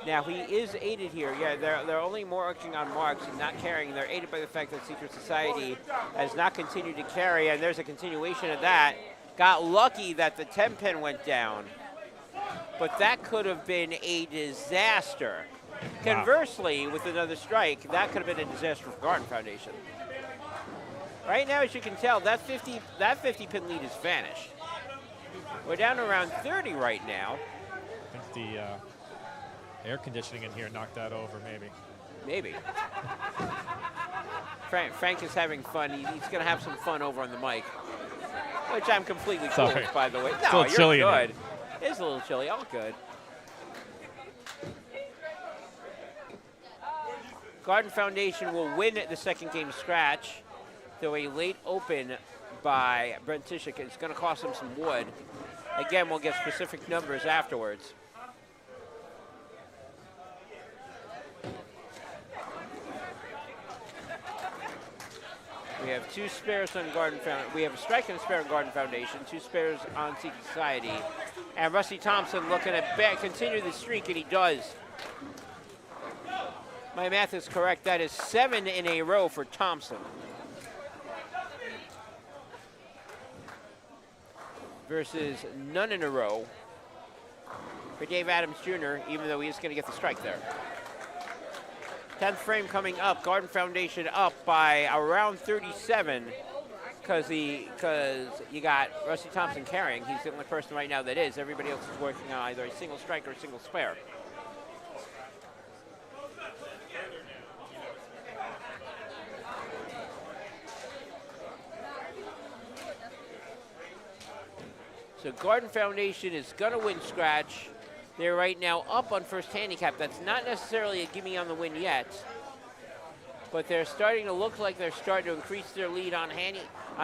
Now, he is aided here. Yeah, they're only working on marks and not carrying. They're aided by the fact that Secret Society has not continued to carry, and there's a continuation of that. Got lucky that the 10-pin went down, but that could have been a disaster. Wow. Conversely, with another strike, that could have been a disaster for Garden Foundation. Right now, as you can tell, that 50-pin lead has vanished. We're down to around 30 right now. I think the air conditioning in here knocked that over, maybe. Maybe. Frank is having fun. He's going to have some fun over on the mic, which I'm completely cool Sorry. with, by the way. It's a No, little chilly in you're here. good. It's a little chilly. All good. Garden Foundation will win the second game scratch, though a late open by Brent Tishik is going to cost them some wood. Again, we'll get specific numbers afterwards. We have 2 spares on Garden Foundation. We have a strike and a spare on Garden Foundation, 2 spares on Secret Society. And Rusty Thompson looking to continue the streak, and he does. My math is correct. That is 7 in a row for Thompson. Versus none in a row for Dave Adams Jr., even though he is going to get the strike there. 10th frame coming up. Garden Foundation up by around 37 because you got Rusty Thompson carrying. He's the only person right now that is. Everybody else is working on either a single strike or a single spare. So Garden Foundation is going to win scratch. They're right now up on first handicap. That's not necessarily a gimme on the win yet, but they're starting to look like they're starting to increase their lead on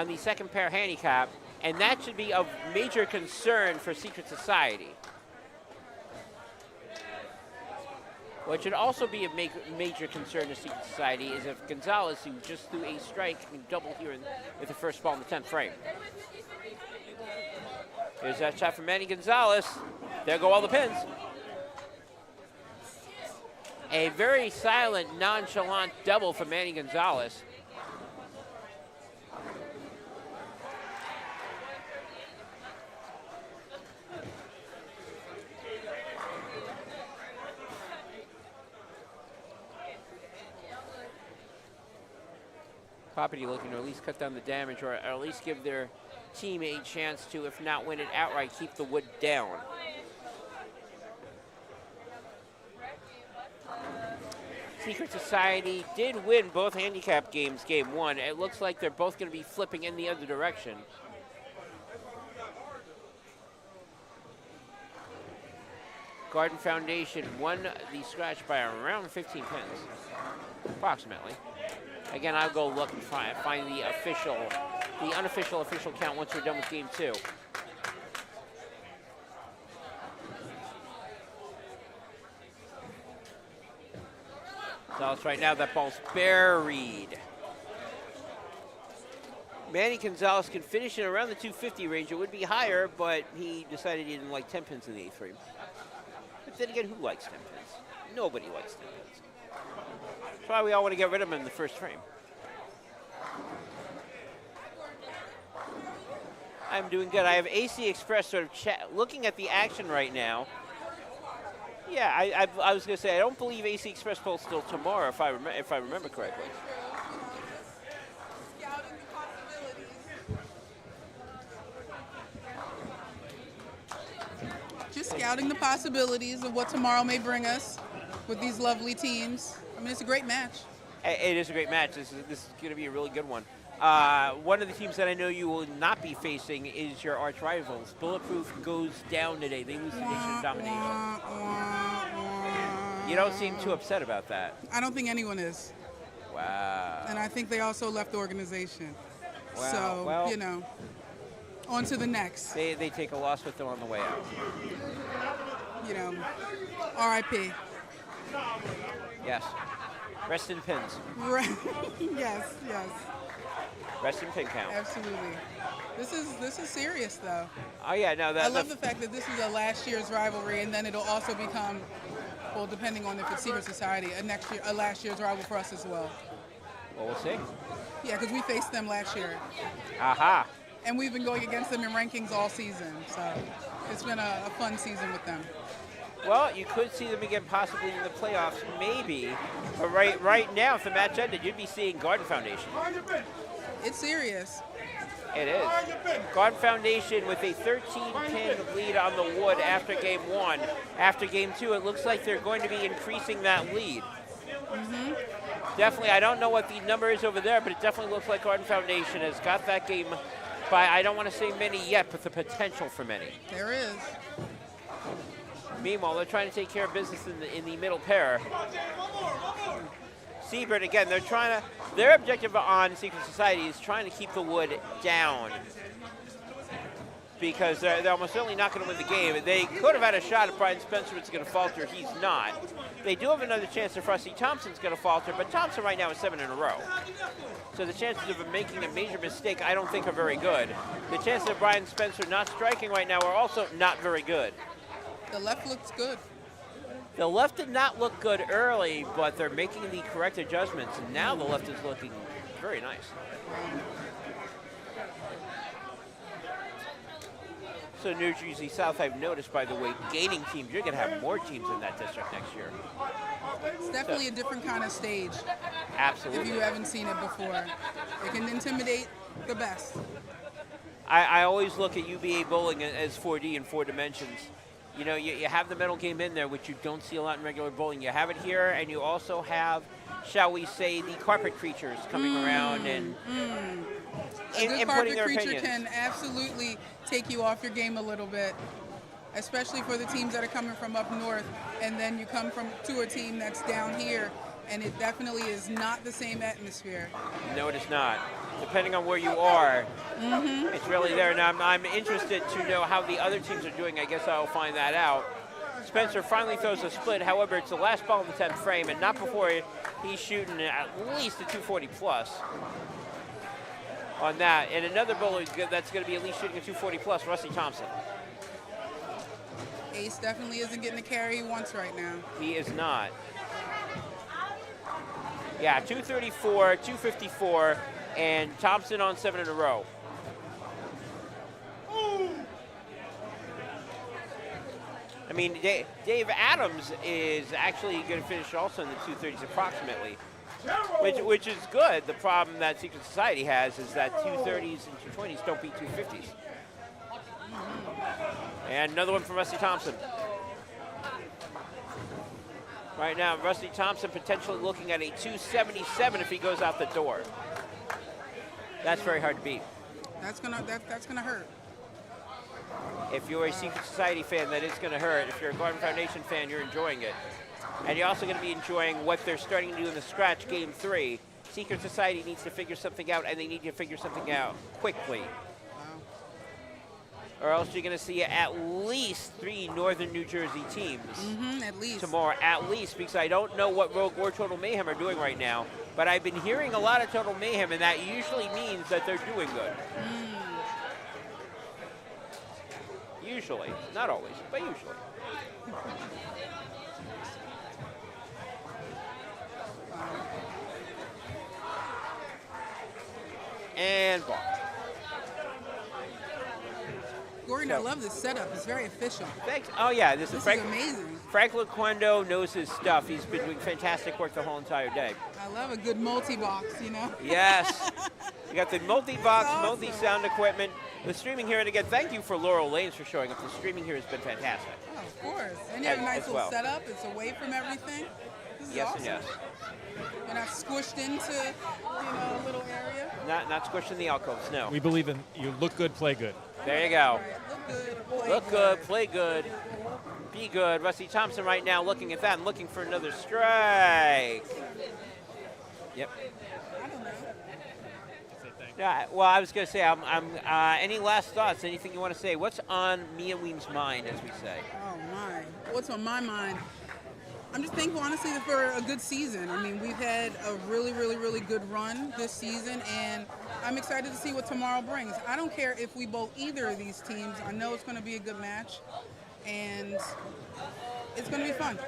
the second pair handicap, and that should be of major concern for Secret Society. What should also be a major concern to Secret Society is if Gonzalez, who just threw a strike, can double here with the first ball in the 10th frame. Here's that shot from Manny Gonzalez. There go all the pins. A very silent, nonchalant double for Manny Gonzalez. Property looking to at least cut down the damage or at least give their team a chance to, if not win it outright, keep the wood down. Secret Society did win both handicap games, game 1. It looks like they're both going to be flipping in the other direction. Garden Foundation won the scratch by around 15 pins, approximately. Again, I'll go look and find the unofficial official count once we're done with game 2. Gonzalez right now, that ball's buried. Manny Gonzalez can finish in around the 250 range. It would be higher, but he decided he didn't like 10 pins in the 8th frame. But then again, who likes 10 pins? Nobody likes 10 pins. That's why we all want to get rid of him in the first frame. I'm doing good. I have AC Express sort of looking at the action right now. Yeah, I was going to say, I don't believe AC Express polls till tomorrow, if I remember correctly. Just scouting the possibilities of what tomorrow may bring us with these lovely teams. I mean, it's a great match. It is a great match. This is going to be a really good one. One of the teams that I know you will not be facing is your arch rivals. Bulletproof goes down today. They lose to Nation Domination. You don't seem too upset about that. I don't think anyone is. Wow. And I think they also left the organization. Wow. So, Well, you know, on to the next. They take a loss with them on the way out. You know, R.I.P. Yes. Rest in pins. Yes, yes. Rest in pin count. Absolutely. This is serious, though. Oh, yeah. No, I love the fact that this is a last year's rivalry, and then it'll also become, well, depending on if it's Secret Society, a last year's rival for us as well. Well, we'll see. Yeah, because we faced them last year. Aha. And we've been going against them in rankings all season, so it's been a fun season with them. Well, you could see them again possibly in the playoffs, maybe. But right now, if the match ended, you'd be seeing Garden Foundation. It's serious. It is. Garden Foundation with a 13-pin lead on the wood after Game 1. After Game 2, it looks like they're going to be increasing that lead. Definitely, I don't know what the number is over there, but it definitely looks like Garden Foundation has got that game by, I don't want to say many yet, but the potential for many. There is. Meanwhile, they're trying to take care of business in the middle pair. Seabird, again, their objective on Secret Society is trying to keep the wood down, because they're almost certainly not going to win the game. They could have had a shot if Brian Spencer was going to falter. He's not. They do have another chance if Rusty Thompson's going to falter, but Thompson right now is 7 in a row. So the chances of him making a major mistake I don't think are very good. The chances of Brian Spencer not striking right now are also not very good. The left looks good. The left did not look good early, but they're making the correct adjustments, and now the left is looking very nice. So New Jersey South, I've noticed, by the way, gaining teams, you're going to have more teams in that district next year. It's definitely a different kind of stage. Absolutely. If you haven't seen it before. It can intimidate the best. I always look at UBA bowling as 4D in 4 dimensions. You know, you have the mental game in there, which you don't see a lot in regular bowling. You have it here, and you also have, shall we say, the carpet creatures coming around and A good putting carpet their creature opinions. can absolutely take you off your game a little bit, especially for the teams that are coming from up north, and then you come to a team that's down here, and it definitely is not the same atmosphere. No, it is not. Depending on where you are, it's really there. Now, I'm interested to know how the other teams are doing. I guess I'll find that out. Spencer finally throws a split. However, it's the last ball of the 10th frame, and not before he's shooting at least a 240 plus on that. And another bowler that's going to be at least shooting a 240 plus, Rusty Thompson. Ace definitely isn't getting the carry he wants right now. He is not. Yeah, 234, 254, and Thompson on 7 in a row. I mean, Dave Adams is actually going to finish also in the 230s approximately, which is good. The problem that Secret Society has is that 230s and 220s don't beat 250s. And another one from Rusty Thompson. Right now, Rusty Thompson potentially looking at a 277 if he goes out the door. That's very hard to beat. That's gonna hurt. If you're a Secret Society fan, that is going to hurt. If you're a Garden Foundation fan, you're enjoying it. And you're also going to be enjoying what they're starting to do in the scratch Game 3. Secret Society needs to figure something out, and they need to figure something out quickly. Or else you're going to see at least 3 Northern New Jersey teams At least. tomorrow, at least, because I don't know what Rogue or Total Mayhem are doing right now, but I've been hearing a lot of Total Mayhem, and that usually means that they're doing good. Usually. Not always, but usually. And ball. Jordan, I love this setup. It's very official. Thanks. Oh yeah, this This is Frank. is amazing. Frank Laquendo knows his stuff. He's been doing fantastic work the whole entire day. I love a good multi-box, you know? Yes. You got the multi-box, Awesome. multi-sound equipment. The streaming here, and again, thank you for Laurel Lanes for showing up. The streaming here has been fantastic. Oh, of course. And you have a As nice little well. setup. It's away from everything. This is Yes awesome. and yes. You're not squished into, a little area. Not squished in the alcoves, no. We believe in you look good, play good. There you go. All right, look good. Play Look good, play good, be good. Rusty Thompson right now looking at that and looking for another strike. Yep. I don't know. Yeah, well, I was going to say, any last thoughts, anything you want to say? What's on Mia Weem's mind, as we say? Oh, my. What's on my mind? I'm just thankful, honestly, for a good season. I mean, we've had a really, really, really good run this season, and I'm excited to see what tomorrow brings. I don't care if we bowl either of these teams. I know it's going to be a good match, and it's going to be fun.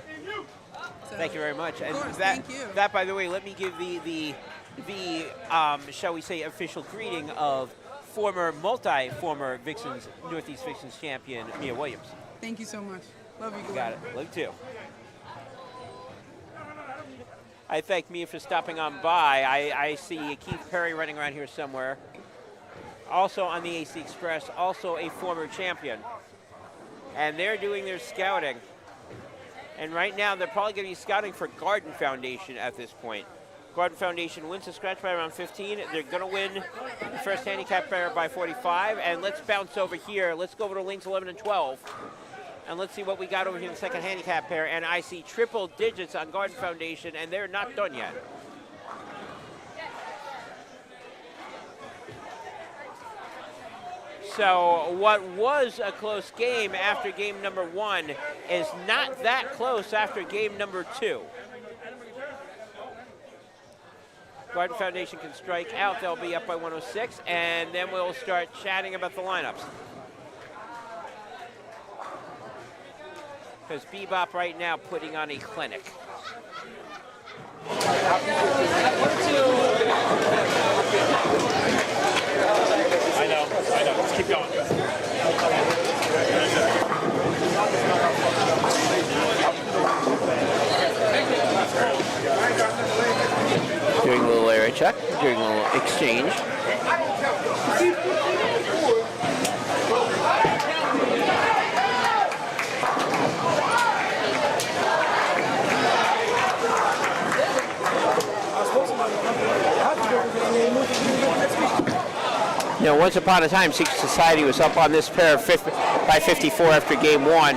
So, Thank you very much. Of And course, that, thank you. That, by the way, let me give the shall we say, official greeting of former Vixens, Northeast Vixens champion, Mia Williams. Thank you so much. Love you, You got it. Love you too. I thank Mia for stopping on by. I see Keith Perry running around here somewhere. Also on the AC Express, also a former champion. And they're doing their scouting. And right now, they're probably going to be scouting for Garden Foundation at this point. Garden Foundation wins the scratch by around 15. They're going to win the first handicap pair by 45. And let's bounce over here. Let's go over to lanes 11 and 12. And let's see what we got over here in the second handicap pair. And I see triple digits on Garden Foundation, and they're not done yet. So what was a close game after game number 1 is not that close after game number 2. Garden Foundation can strike out. They'll be up by 106, and then we'll start chatting about the lineups. Because Bebop right now putting on a clinic. I know. Let's keep going. Doing a little area check, doing a little exchange. Now, once upon a time, Secret Society was up on this pair by 54 after game 1.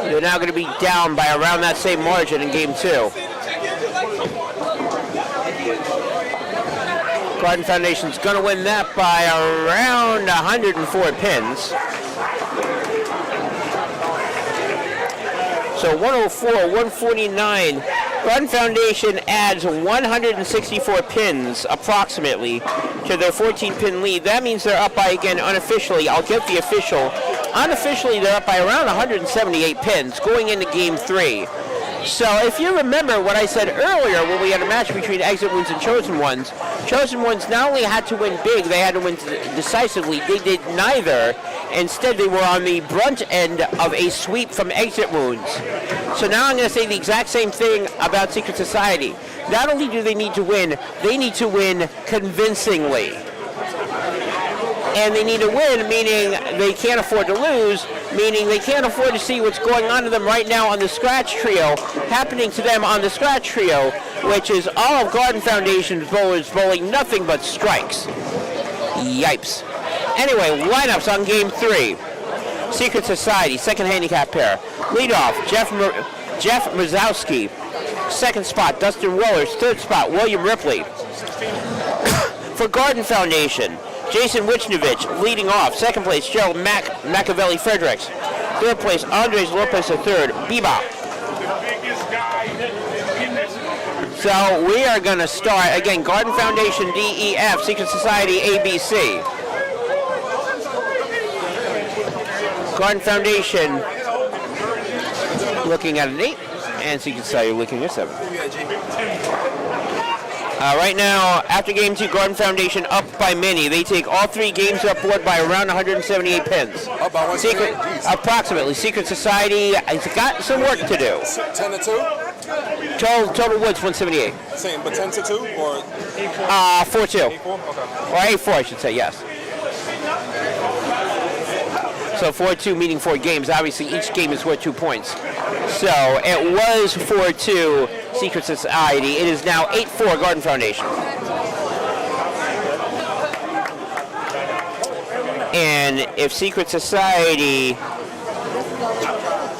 They're now going to be down by around that same margin in game 2. Garden Foundation's going to win that by around 104 pins. So 104, 149. Garden Foundation adds 164 pins, approximately, to their 14-pin lead. That means they're up by, again, unofficially. I'll get the official. Unofficially, they're up by around 178 pins going into Game 3. So if you remember what I said earlier when we had a match between Exit Wounds and Chosen Ones not only had to win big, they had to win decisively. They did neither. Instead, they were on the brunt end of a sweep from Exit Wounds. So now I'm going to say the exact same thing about Secret Society. Not only do they need to win convincingly. And they need to win, meaning they can't afford to lose, meaning they can't afford to see what's going on to them right now on the scratch trio, happening to them on the scratch trio, which is all of Garden Foundation's bowlers bowling nothing but strikes. Yipes. Anyway, lineups on game 3. Secret Society, second handicap pair. Leadoff, Jeff Mrzowski. Second spot, Dustin Wellers. Third spot, William Ripley. For Garden Foundation, Jason Wichnovich leading off. Second place, Gerald Machiavelli Fredericks. Third place, Andres Lopez III, Bebop. So we are going to start, again, Garden Foundation, DEF, Secret Society, ABC. Garden Foundation looking at an 8, and Secret Society looking at 7. Right now, after game 2, Garden Foundation up by many. They take all 3 games up board by around 178 pins. Up by 178? Jeez. Approximately. Secret Society has got some work to do. 10 to 2? Total Woods 178. Same, but 10 to 2 or 4-2. 8-4? Okay. Or 8-4, I should say, yes. So 4-2 meaning 4 games. Obviously, each game is worth 2 points. So it was 4-2 Secret Society. It is now 8-4 Garden Foundation. And if Secret Society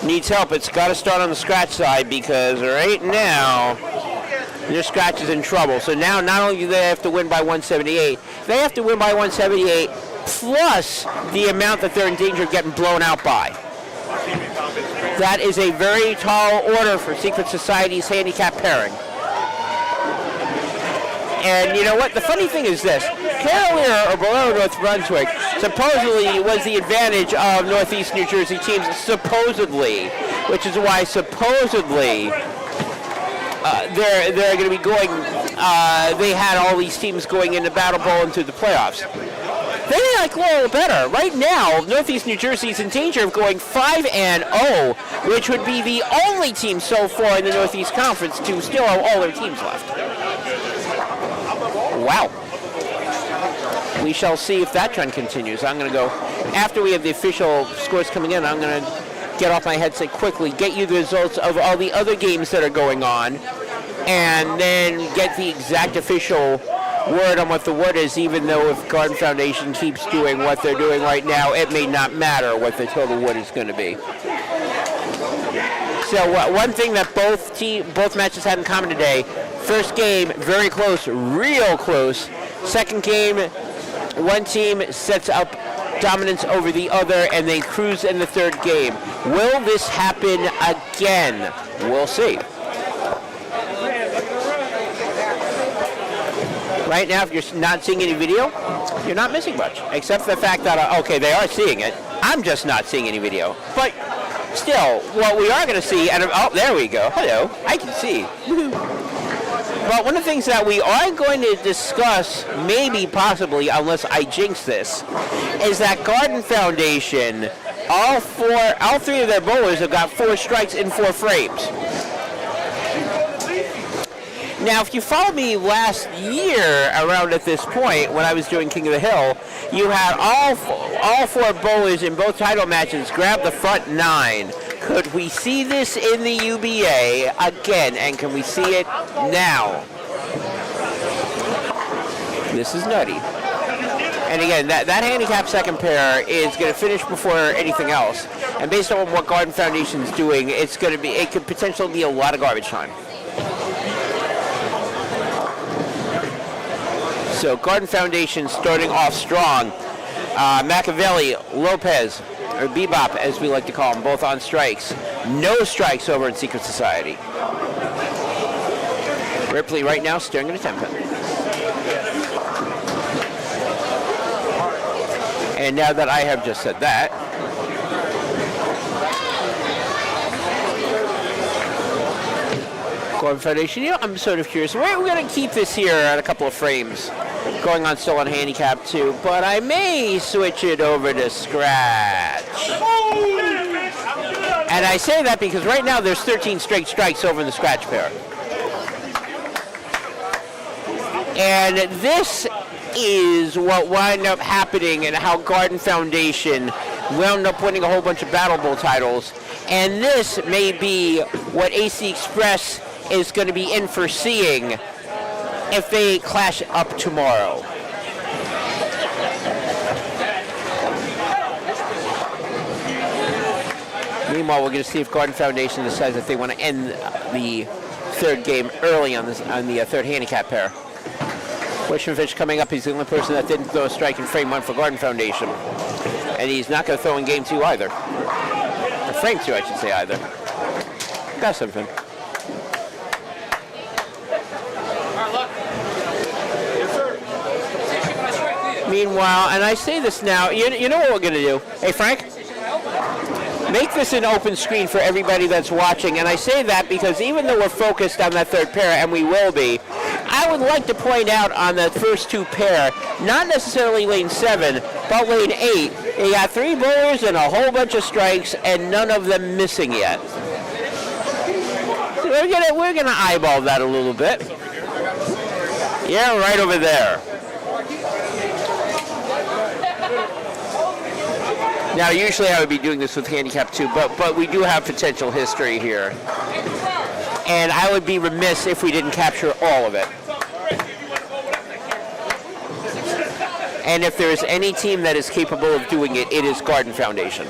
needs help, it's got to start on the scratch side, because right now their scratch is in trouble. So now not only do they have to win by 178, they have to win by 178 plus the amount that they're in danger of getting blown out by. That is a very tall order for Secret Society's handicap pairing. And you know what? The funny thing is this. Carolina or below North Brunswick supposedly was the advantage of Northeast New Jersey teams, supposedly, which is why supposedly they're going to be going, they had all these teams going into Battle Bowl and to the playoffs. They like a little better. Right now, Northeast New Jersey is in danger of going 5-0, which would be the only team so far in the Northeast Conference to still have all their teams left. Wow. We shall see if that trend continues. I'm going to go, after we have the official scores coming in, I'm going to get off my headset quickly, get you the results of all the other games that are going on, and then get the exact official word on what the word is, even though if Garden Foundation keeps doing what they're doing right now, it may not matter what the total word is going to be. So one thing that both matches had in common today, first game, very close, real close. Second game, one team sets up dominance over the other, and they cruise in the third game. Will this happen again? We'll see. Right now, if you're not seeing any video, you're not missing much, except for the fact that, okay, they are seeing it. I'm just not seeing any video. But still, what we are going to see, and oh, there we go. Hello, I can see. But one of the things that we are going to discuss, maybe, possibly, unless I jinx this, is that Garden Foundation, all 3 of their bowlers have got 4 strikes in 4 frames. Now, if you followed me last year around at this point when I was doing King of the Hill, you had all 4 bowlers in both title matches grab the front 9. Could we see this in the UBA again, and can we see it now? This is nutty. And again, that handicap second pair is going to finish before anything else. And based on what Garden Foundation's doing, it could potentially be a lot of garbage time. So Garden Foundation starting off strong. Machiavelli, Lopez, or Bebop as we like to call them, both on strikes. No strikes over in Secret Society. Ripley right now staring at a 10-pin. And now that I have just said that, Garden Foundation, I'm sort of curious. We're going to keep this here at a couple of frames, going on still on handicap 2, but I may switch it over to scratch. And I say that because right now there's 13 straight strikes over in the scratch pair. And this is what wound up happening and how Garden Foundation wound up winning a whole bunch of Battle Bowl titles. And this may be what AC Express is going to be in for seeing if they clash up tomorrow. Meanwhile, we're going to see if Garden Foundation decides that they want to end the third game early on the third handicap pair. Wishmanfish coming up. He's the only person that didn't throw a strike in frame 1 for Garden Foundation. And he's not going to throw in game 2 either. Or frame 2, I should say, either. Got something. Meanwhile, and I say this now, you know what we're going to do? Hey, Frank? Make this an open screen for everybody that's watching. And I say that because even though we're focused on that third pair, and we will be, I would like to point out on the first two pair, not necessarily lane 7, but lane 8, you got 3 bowlers and a whole bunch of strikes, and none of them missing yet. So we're gonna eyeball that a little bit. Yeah, right over there. Now, usually I would be doing this with handicap 2, but we do have potential history here. And I would be remiss if we didn't capture all of it. And if there is any team that is capable of doing it, it is Garden Foundation.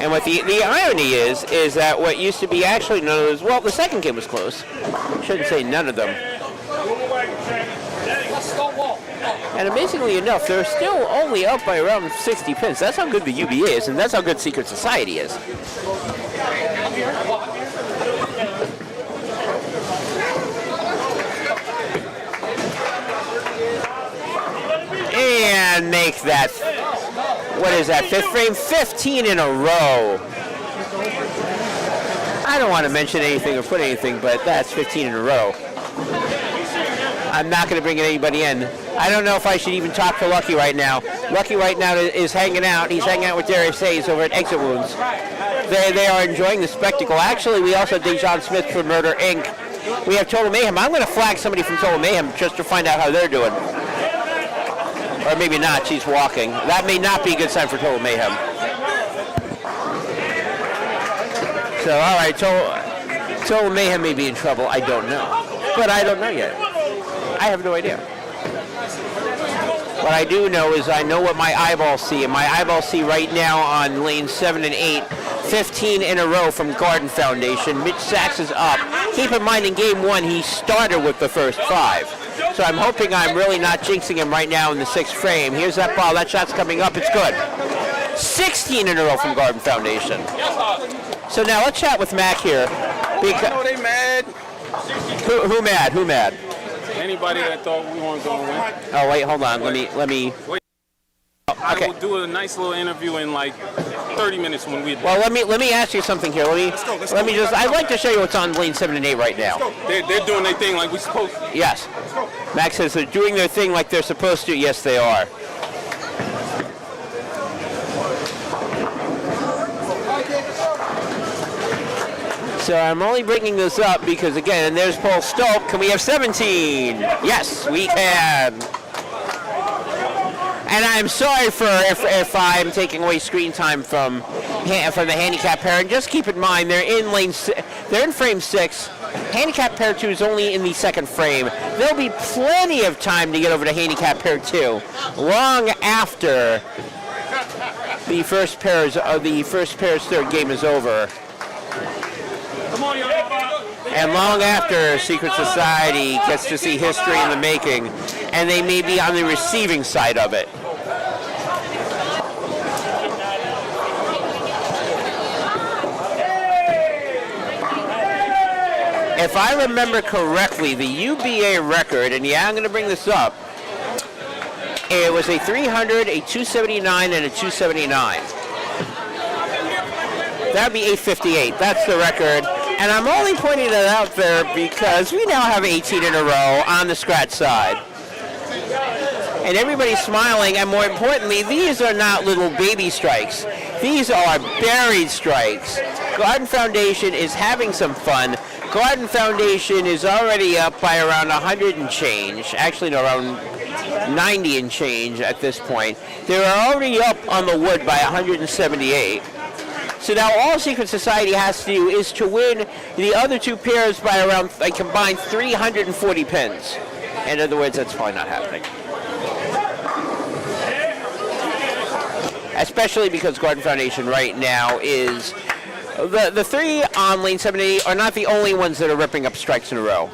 And what the irony is that what used to be actually none of those, well, the second game was close. Shouldn't say none of them. And amazingly enough, they're still only up by around 60 pins. That's how good the UBA is, and that's how good Secret Society is. And make that, what is that, 5th frame? 15 in a row. I don't want to mention anything or put anything, but that's 15 in a row. I'm not going to bring anybody in. I don't know if I should even talk to Lucky right now. Lucky right now is hanging out. He's hanging out with Darius Hayes over at Exit Wounds. They are enjoying the spectacle. Actually, we also have Dejon Smith from Murder Inc. We have Total Mayhem. I'm going to flag somebody from Total Mayhem just to find out how they're doing. Or maybe not. She's walking. That may not be a good sign for Total Mayhem. So, all right, Total Mayhem may be in trouble. I don't know. But I don't know yet. I have no idea. What I do know is I know what my eyeballs see, and my eyeballs see right now on lanes 7 and 8, 15 in a row from Garden Foundation. Mitch Sachs is up. Keep in mind, in game 1, he started with the first 5. So I'm hoping I'm really not jinxing him right now in the 6th frame. Here's that ball. That shot's coming up. It's good. 16 in a row from Garden Foundation. So now let's chat with Mac here. I know they mad. Who mad? Who mad? Anybody that thought we weren't going to win. Oh, wait, hold on. Let me. I Okay. will do a nice little interview in like 30 minutes when we. Well, let me ask you something here. Let me just. I'd like to show you what's on lane 7 and 8 right now. They're doing their thing like we supposed to. Yes. Max says they're doing their thing like they're supposed to. Yes, they are. So I'm only bringing this up because, again, and there's Paul Stoke. Can we have 17? Yes, we can. And I'm sorry for if I'm taking away screen time from the handicap pair. And just keep in mind, they're in frame 6. Handicap pair 2 is only in the 2nd frame. There'll be plenty of time to get over to handicap pair 2, long after the first pair's 3rd game is over. And long after Secret Society gets to see history in the making, and they may be on the receiving side of it. If I remember correctly, the UBA record, and yeah, I'm going to bring this up, it was a 300, a 279, and a 279. That would be 858. That's the record. And I'm only pointing that out there because we now have 18 in a row on the scratch side. And everybody's smiling, and more importantly, these are not little baby strikes. These are buried strikes. Garden Foundation is having some fun. Garden Foundation is already up by around 100 and change. Actually, no, around 90 and change at this point. They're already up on the wood by 178. So now all Secret Society has to do is to win the other two pairs by around a combined 340 pins. In other words, that's probably not happening. Especially because Garden Foundation right now is... The 3 on lane 78 are not the only ones that are ripping up strikes in a row.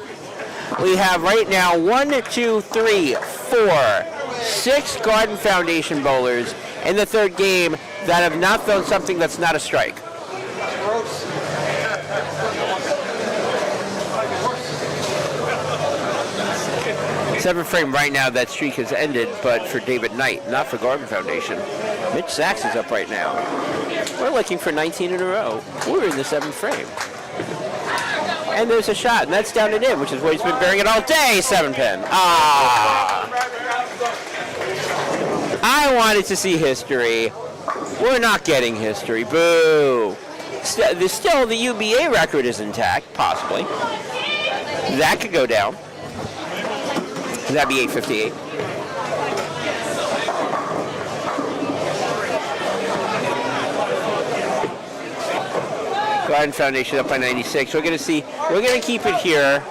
We have right now 1, 2, 3, 4, 6 Garden Foundation bowlers in the 3rd game that have not thrown something that's not a strike. Seventh frame right now, that streak has ended, but for David Knight, not for Garden Foundation. Mitch Sachs is up right now. We're looking for 19 in a row. We're in the 7th frame. And there's a shot, and that's down and in, which is where he's been bearing it all day. 7-pin. I wanted to see history. We're not getting history. Boo. Still, the UBA record is intact, possibly. That could go down. That'd be 858. Garden Foundation up by 96. We're going to keep it here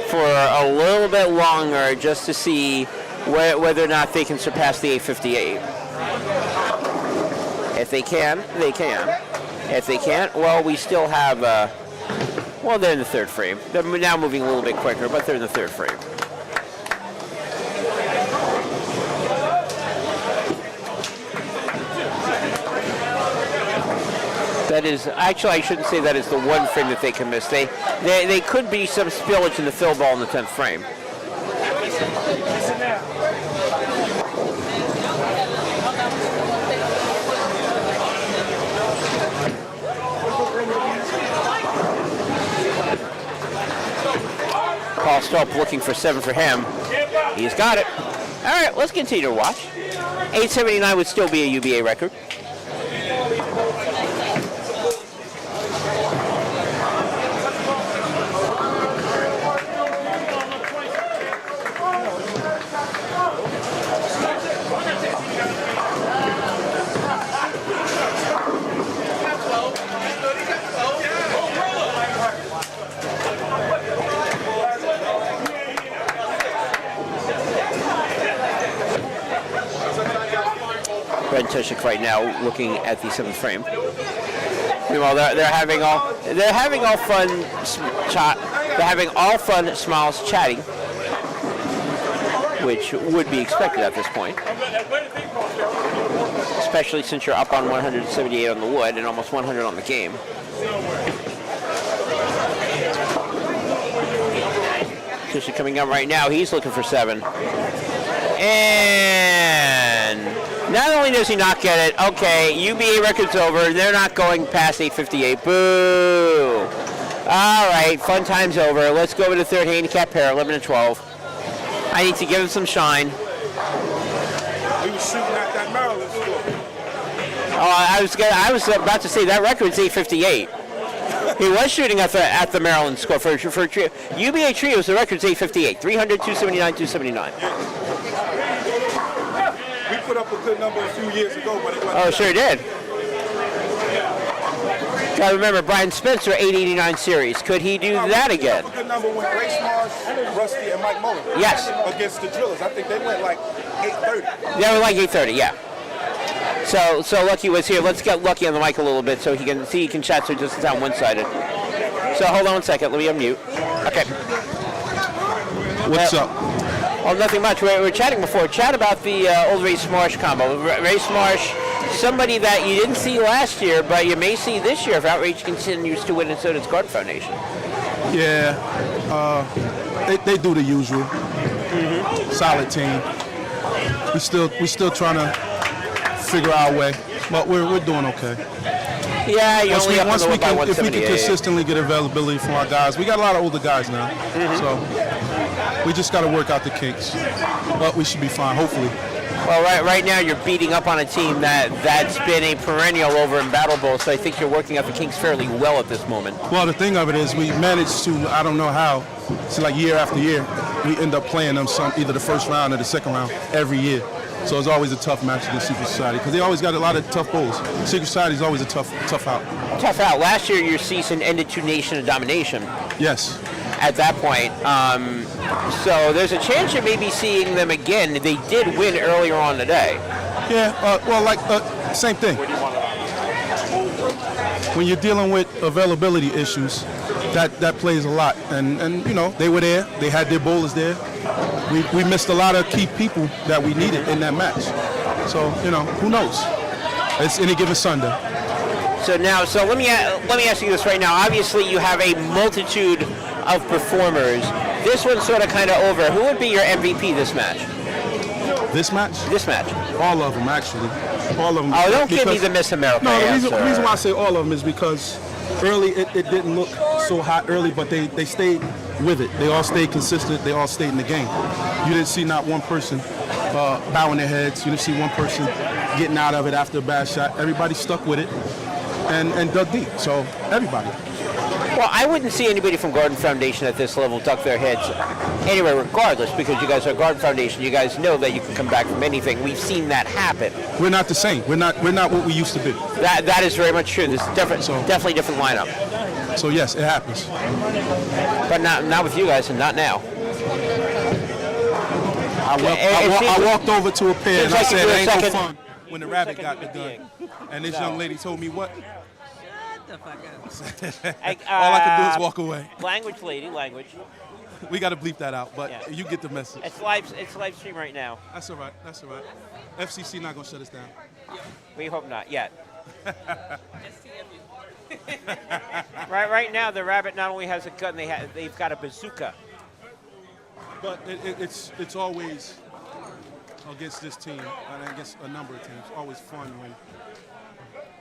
for a little bit longer just to see whether or not they can surpass the 858. If they can, they can. If they can't, well, we still have, well, they're in the 3rd frame. They're now moving a little bit quicker, but they're in the 3rd frame. That is, actually, I shouldn't say that is the one frame that they can miss. They could be some spillage in the fill ball in the 10th frame. Paul Stolp looking for 7 for him. He's got it. All right, let's continue to watch. 879 would still be a UBA record. Brent Tushik right now looking at the 7th frame. Meanwhile, they're having all fun. They're having all fun, smiles, chatting, which would be expected at this point, especially since you're up on 178 on the wood and almost 100 on the game. Tushik coming up right now. He's looking for 7. And not only does he not get it, okay, UBA record's over. They're not going past 858. Boo. All right, fun time's over. Let's go with the 3rd handicap pair, 11 and 12. I need to give him some shine. He was shooting at that Maryland score. Oh, I was about to say that record's 858. He was shooting at the Maryland score for trio. UBA trios. The record's 858. 300, 279, 279. We put up a good number a few years ago, but it wasn't. Oh, sure did. Got to remember, Brian Spencer, 889 series. Could he do that again? We put up a good number when Grace Marsh, Rusty, and Mike Mullen. Yes. Against the Drillers. I think they went like 830. They were like 830, yeah. So Lucky was here. Let's get Lucky on the mic a little bit so he can chat so it doesn't sound one-sided. So hold on 1 second. Let me unmute. Okay. What's up? Oh, nothing much. We were chatting before. Chat about the old Race Marsh combo. Race Marsh, somebody that you didn't see last year, but you may see this year if Outreach continues to win, and so does Garden Foundation. Yeah. They do the usual. Solid team. We still trying to figure our way, but we're doing okay. Yeah, you're only up on the wood by 178. If we can consistently get availability from our guys, we got a lot of older guys now, so we just got to work out the kinks. But we should be fine, hopefully. Well, right now you're beating up on a team that's been a perennial over in Battle Bowl, so I think you're working out the kinks fairly well at this moment. Well, the thing of it is we managed to, I don't know how, it's like year after year, we end up playing them either the first round or the second round every year. So it's always a tough match against Secret Society because they always got a lot of tough bowls. Secret Society is always a tough out. Tough out. Last year your season ended to Nation of Domination. Yes. At that point. So there's a chance you may be seeing them again. They did win earlier on today. Yeah, well, same thing. When you're dealing with availability issues, that plays a lot. And you know, they were there. They had their bowlers there. We missed a lot of key people that we needed in that match. So, you know, who knows? It's any given Sunday. So let me ask you this right now. Obviously, you have a multitude of performers. This one's sort of kind of over. Who would be your MVP this match? This match? This match. All of them, actually. All of them. Oh, don't give me Because- the Miss America No, the answer. reason why I say all of them is because early it didn't look so hot early, but they stayed with it. They all stayed consistent. They all stayed in the game. You didn't see not one person bowing their heads. You didn't see one person getting out of it after a bad shot. Everybody stuck with it and dug deep. So everybody. Well, I wouldn't see anybody from Garden Foundation at this level duck their heads anyway, regardless, because you guys are Garden Foundation. You guys know that you can come back from anything. We've seen that happen. We're not the same. We're not what we used to be. That is very much true. This is definitely different lineup. So yes, it happens. But not with you guys, and not now. I walked over to a pair and I seems like said, you're "Ain't no second- fun." When the rabbit got the second gun, and this young lady told me what? All I I could do is walk away. Language, lady, language. We got to bleep that out, but Yeah. you get the message. It's live stream right now. That's all right. That's all right. FCC not gonna shut us down. We hope not yet. Right now, the rabbit not only has a gun, they've got a bazooka. But it's always against this team and against a number of teams. Always fun when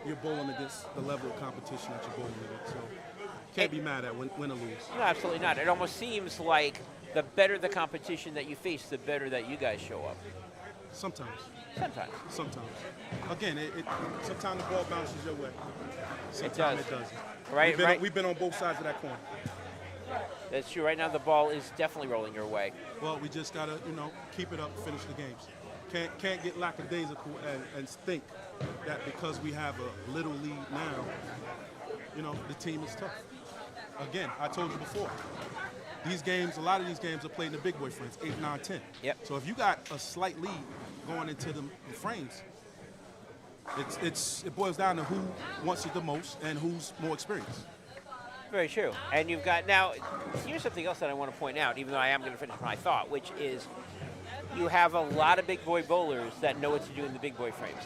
you're bowling against the level of competition that you're bowling against. So can't be mad at win or lose. No, absolutely not. It almost seems like the better the competition that you face, the better that you guys show up. Sometimes. Sometimes. Again, sometimes the ball bounces your way. Sometimes it doesn't. Right. We've been on both sides of that coin. That's true. Right now, the ball is definitely rolling your way. Well, we just gotta, keep it up, finish the games. Can't get lackadaisical and think that because we have a little lead now, the team is tough. Again, I told you before, a lot of these games are played in the big boy frames, 8, 9, 10. Yep. So if you got a slight lead going into the frames, it boils down to who wants it the most and who's more experienced. Very true. And you've got, now, here's something else that I want to point out, even though I am going to finish my thought, which is you have a lot of big boy bowlers that know what to do in the big boy frames.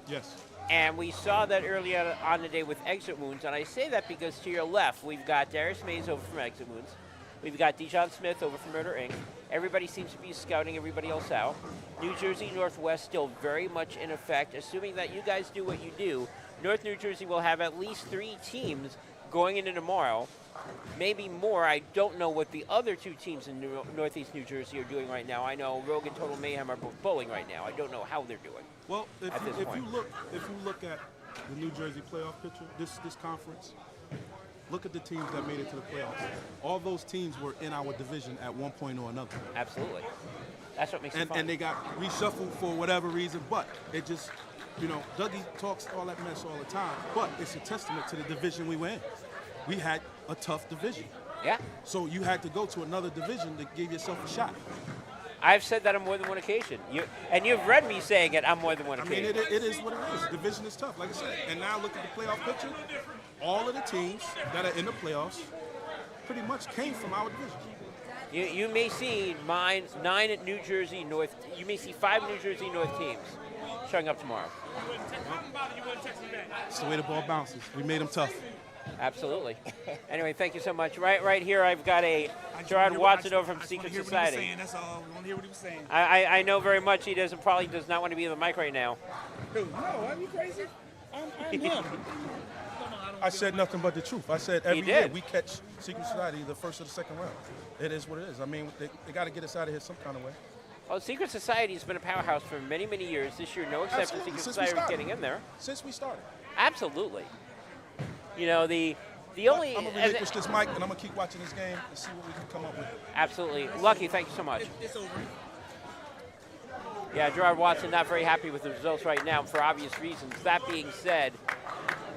Yes. And we saw that earlier on the day with Exit Wounds, and I say that because to your left, we've got Darius Mays over from Exit Wounds. We've got Dijon Smith over from Murder Inc. Everybody seems to be scouting everybody else out. New Jersey Northwest still very much in effect. Assuming that you guys do what you do, North New Jersey will have at least 3 teams going into tomorrow. Maybe more. I don't know what the other 2 teams in Northeast New Jersey are doing right now. I know Rogue and Total Mayhem are both bowling right now. I don't know how they're doing. Well, if you look at the New Jersey playoff picture, this conference, look at the teams that made it to the playoffs. All those teams were in our division at one point or another. Absolutely. That's what makes it fun. And they got reshuffled for whatever reason, but it just, Dougie talks all that mess all the time, but it's a testament to the division we were in. We had a tough division. Yeah. So you had to go to another division to give yourself a shot. I've said that on more than one occasion. You've read me saying it on more than one occasion. I mean, it is what it is. Division is tough, like I said. And now look at the playoff picture. All of the teams that are in the playoffs pretty much came from our division. You may see 9 at New Jersey North. You may see 5 New Jersey North teams showing up tomorrow. It's the way the ball bounces. We made them tough. Absolutely. Anyway, thank you so much. Right here, I've got a Gerard Watson over from Secret Society. That's all. We want to hear what he was saying. I know very much he probably does not want to be in the mic right now. No, are you crazy? I'm him. I said nothing but the truth. I said every year we catch Secret Society the first or the second round. It is what it is. I mean, they got to get us out of here some kind of way. Well, Secret Society has been a powerhouse for many, many years. This year, no exception. Absolutely. Secret Society was getting in there. Since we started. Absolutely. The only... I'm going to relinquish this mic, and I'm going to keep watching this game and see what we can come up with. Absolutely. Lucky, thank you so much. It's over. Yeah, Gerard Watson not very happy with the results right now for obvious reasons. That being said,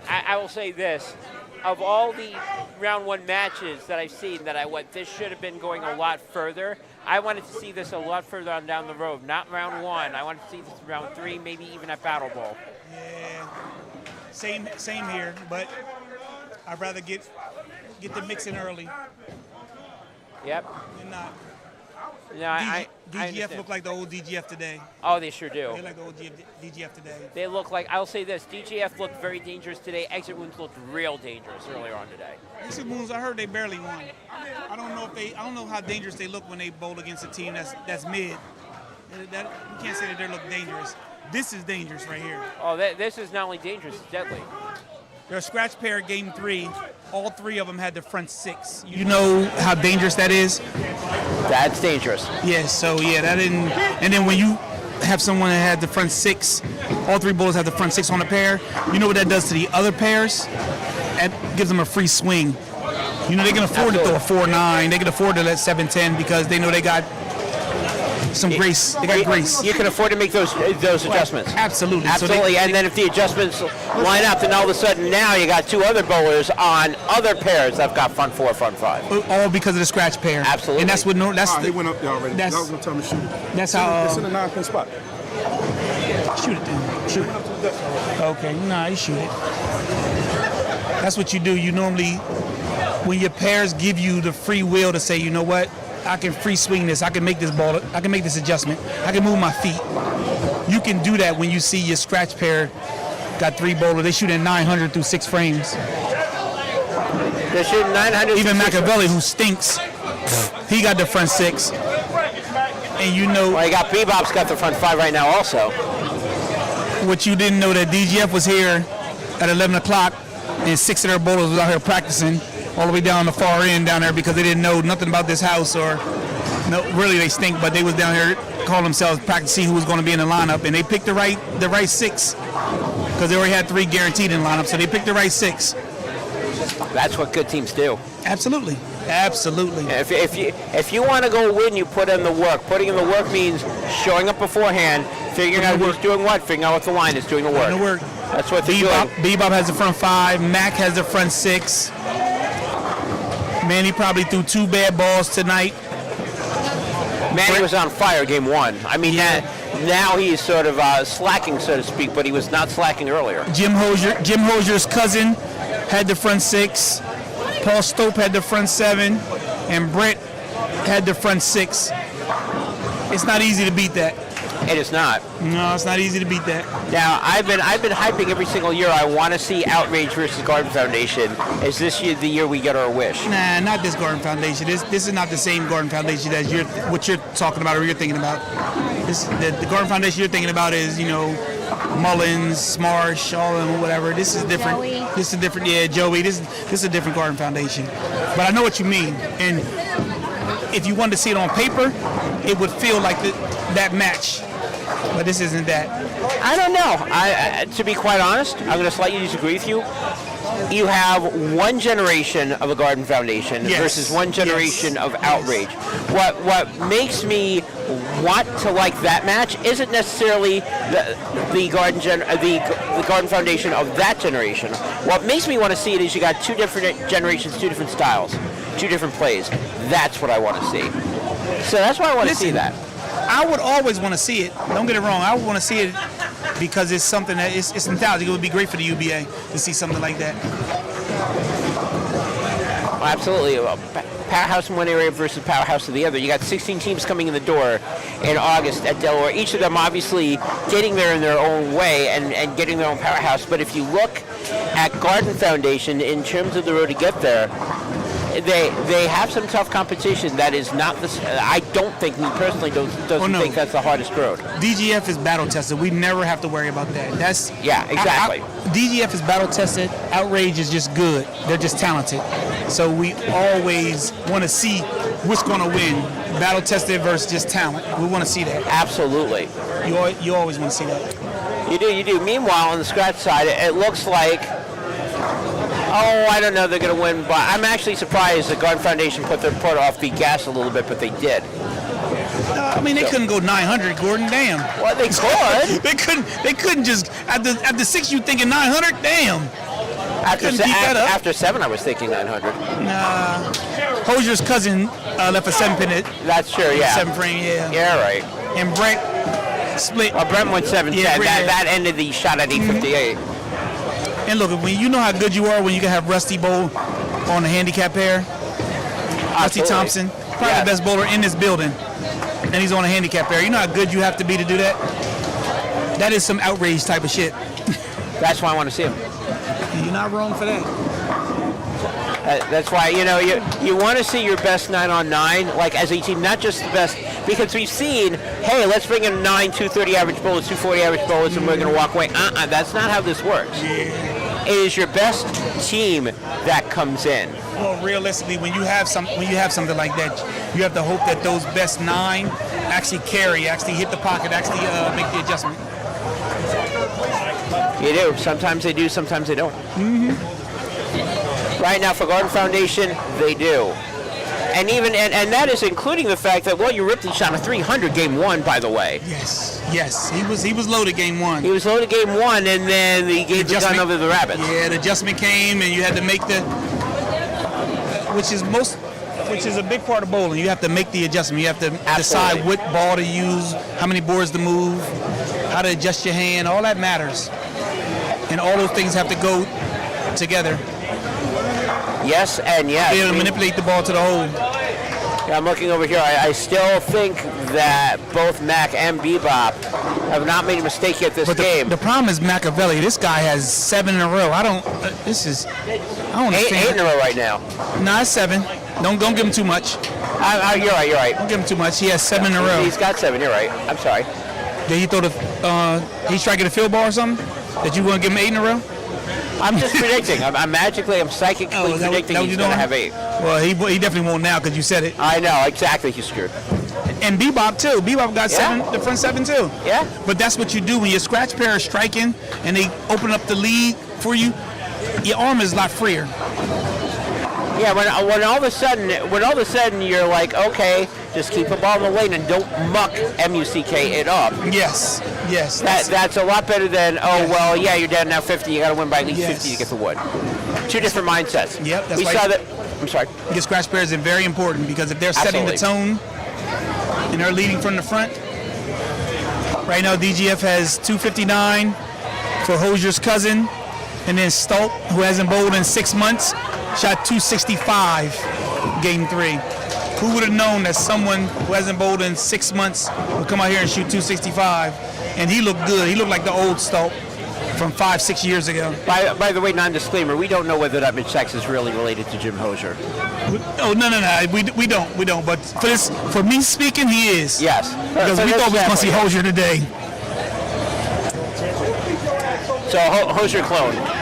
I will say this. Of all the round 1 matches that I've seen that I went, this should have been going a lot further. I wanted to see this a lot further on down the road. Not round 1. I wanted to see this in round 3, maybe even at Battle Bowl. Yeah, same here, but I'd rather get the mix in early. Yep. Than not. No, I DGF understand. look like the old DGF today. Oh, they sure do. They like the old DGF today. They look like, I'll say this, DGF looked very dangerous today. Exit Wounds looked real dangerous earlier on today. Exit Wounds, I heard they barely won. I don't know how dangerous they look when they bowl against a team that's mid. That, you can't say that they look dangerous. This is dangerous right here. Oh, this is not only dangerous, it's deadly. Their scratch pair game 3. All 3 of them had the front 6. You know how dangerous that is? That's dangerous. Yes. So yeah, that didn't. And then when you have someone that had the front 6, all 3 bullets have the front 6 on the pair. You know what that does to the other pairs? That gives them a free swing. You know they can afford to throw a 4-9. They can afford to let 7-10 because they know they got some grace. They got grace. You can afford to make those adjustments. Absolutely. Absolutely. So and then if the adjustments line up, then all of a sudden now you got 2 other bowlers on other pairs that've got front 4, front 5. All because of the scratch pair. Absolutely. And that's what He went up there already. That was going to tell him to shoot it. That's how. It's in a 9-pin spot. Shoot it then. Shoot it. Okay. Nah, you shoot it. That's what you do. You normally, when your pairs give you the free will to say, you know what, I can free swing this. I can make this ball. I can make this adjustment. I can move my feet. You can do that when you see your scratch pair got 3 bowlers. They shoot in 900 through 6 frames. They're shooting 900. Even Machiavelli, who stinks, he got the front 6. And you know, Well, you got Bebop's got the front 5 right now also. what you didn't know, that DGF was here at 11 o'clock and 6 of their bowlers was out here practicing all the way down the far end down there because they didn't know nothing about this house, or no, really they stink, but they was down here calling themselves practicing who was going to be in the lineup, and they picked the right 6 because they already had 3 guaranteed in the lineup, so they picked the right 6. That's what good teams do. Absolutely. Absolutely. If you want to go win, you put in the work. Putting in the work means showing up beforehand, figuring out who's doing what, figuring out what the line is, doing the work. Doing the work. That's what they're doing. Bebop has the front 5. Mac has the front 6. Manny probably threw 2 bad balls tonight. Manny was on fire game 1. I mean, now he's sort of slacking, so to speak, but he was not slacking earlier. Jim Hosier's cousin had the front 6. Paul Stope had the front 7. And Brett had the front 6. It's not easy to beat that. It is not. No, it's not easy to beat that. Now, I've been hyping every single year. I want to see Outrage versus Garden Foundation. Is this year the year we get our wish? Nah, not this Garden Foundation. This is not the same Garden Foundation as what you're talking about or you're thinking about. The Garden Foundation you're thinking about is, you know, Mullins, Marsh, all of them, whatever. This is different. Joey. This is different. Yeah, Joey. This is a different Garden Foundation. But I know what you mean. And if you wanted to see it on paper, it would feel like that match. But this isn't that. I don't know. To be quite honest, I'm going to slightly disagree with you. You have one generation of a Garden Foundation versus one generation of Outrage. What makes me want to like that match isn't necessarily the Garden Foundation of that generation. What makes me want to see it is you got 2 different generations, 2 different styles, 2 different plays. That's what I want to see. So that's why I want to see that. I would always want to see it. Don't get it wrong. I would want to see it because it's something that it's nostalgic. It would be great for the UBA to see something like that. Absolutely. Powerhouse in one area versus powerhouse in the other. You got 16 teams coming in the door in August at Delaware. Each of them obviously getting there in their own way and getting their own powerhouse. But if you look at Garden Foundation in terms of the road to get there, they have some tough competition. That is not the. I don't think, me personally, doesn't think that's the hardest road. DGF is battle tested. We never have to worry about that. That's exactly. DGF is battle tested. Outrage is just good. They're just talented. So we always want to see what's going to win. Battle tested versus just talent. We want to see that. Absolutely. You always want to see that. You do. Meanwhile, on the scratch side, it looks like. Oh, I don't know. They're going to win, but I'm actually surprised the Garden Foundation put their foot off the gas a little bit, but they did. I mean, they couldn't go 900, Gordon. Damn. Well, they could. They couldn't just after 6. You thinking 900? Damn. After 7, I was thinking 900. Nah. Hosier's cousin left a 7-pin. That's true. Yeah. 7 frame. Yeah. Yeah. Right. And Brent split. Well, Brent went 7-10. Yeah, that ended the shot at 858. And look, when you know how good you are when you can have Rusty bowl on the handicap pair. Rusty Thompson, probably the best bowler in this building, and he's on a handicap pair. You know how good you have to be to do that? That is some outrage type of shit. That's why I want to see him. You're not wrong for that. That's why, you want to see your best 9-on-9, like as a team, not just the best, because we've seen, hey, let's bring in 230 average bullets, 240 average bullets, and we're going to walk away. That's not how this works. It is your best team that comes in. Well, realistically, when you have something like that, you have to hope that those best 9 actually carry, actually hit the pocket, actually make the adjustment. You do. Sometimes they do, sometimes they don't. Right now for Garden Foundation, they do. And and that is including the fact that, you ripped shot a 300 game 1, by the way. Yes. He was loaded game 1. He was loaded game 1, and then he gave the gun over the Rabbits. Yeah, the adjustment came, and you had to make which is a big part of bowling. You have to make the adjustment. You have to decide what ball to use, how many boards to move, how to adjust your hand. All that matters, and all those things have to go together. Yes and yes. Be able to manipulate the ball to the hole. Yeah, I'm looking over here. I still think that both Mac and Bebop have not made a mistake yet this game. The problem is Machiavelli. This guy has 7 in a row. I don't understand. 8 in a row right now. Nah, it's 7. Don't give him too much. You're right. Don't give him too much. He has 7 in a row. He's got 7. You're right. I'm sorry. Did he throw he's trying to get a field ball or something? That you want to give him 8 in a row? I'm just predicting. I'm psychically predicting he's going to have 8. Well, he definitely won't now because you said it. I know, exactly. He's screwed. And Bebop, too. Bebop got 7, the front 7, too. Yeah. But that's what you do when your scratch pair is striking and they open up the lead for you. Your arm is a lot freer. Yeah, when all of a sudden you're like, okay, just keep the ball in the lane and don't muck M-U-C-K it up. Yes. That's a lot better than, you're down now 50, you got to win by at least 50 to get the wood. 2 different mindsets. Yep, that's we saw that. I'm sorry. Your scratch pairs are very important because if they're setting the tone and they're leading from the front. Right now, DGF has 259 for Hosier's cousin, and then Stolp, who hasn't bowled in 6 months, shot 265 game 3. Who would have known that someone who hasn't bowled in 6 months would come out here and shoot 265? And he looked good. He looked like the old Stolp from 5-6 years ago. By the way, non-disclaimer, we don't know whether that Mitch Sachs is really related to Jim Hosier. Oh, no. We don't. But for me speaking, he is. Yes. Because we thought we was going to see Hosier today. So Hosier cloner.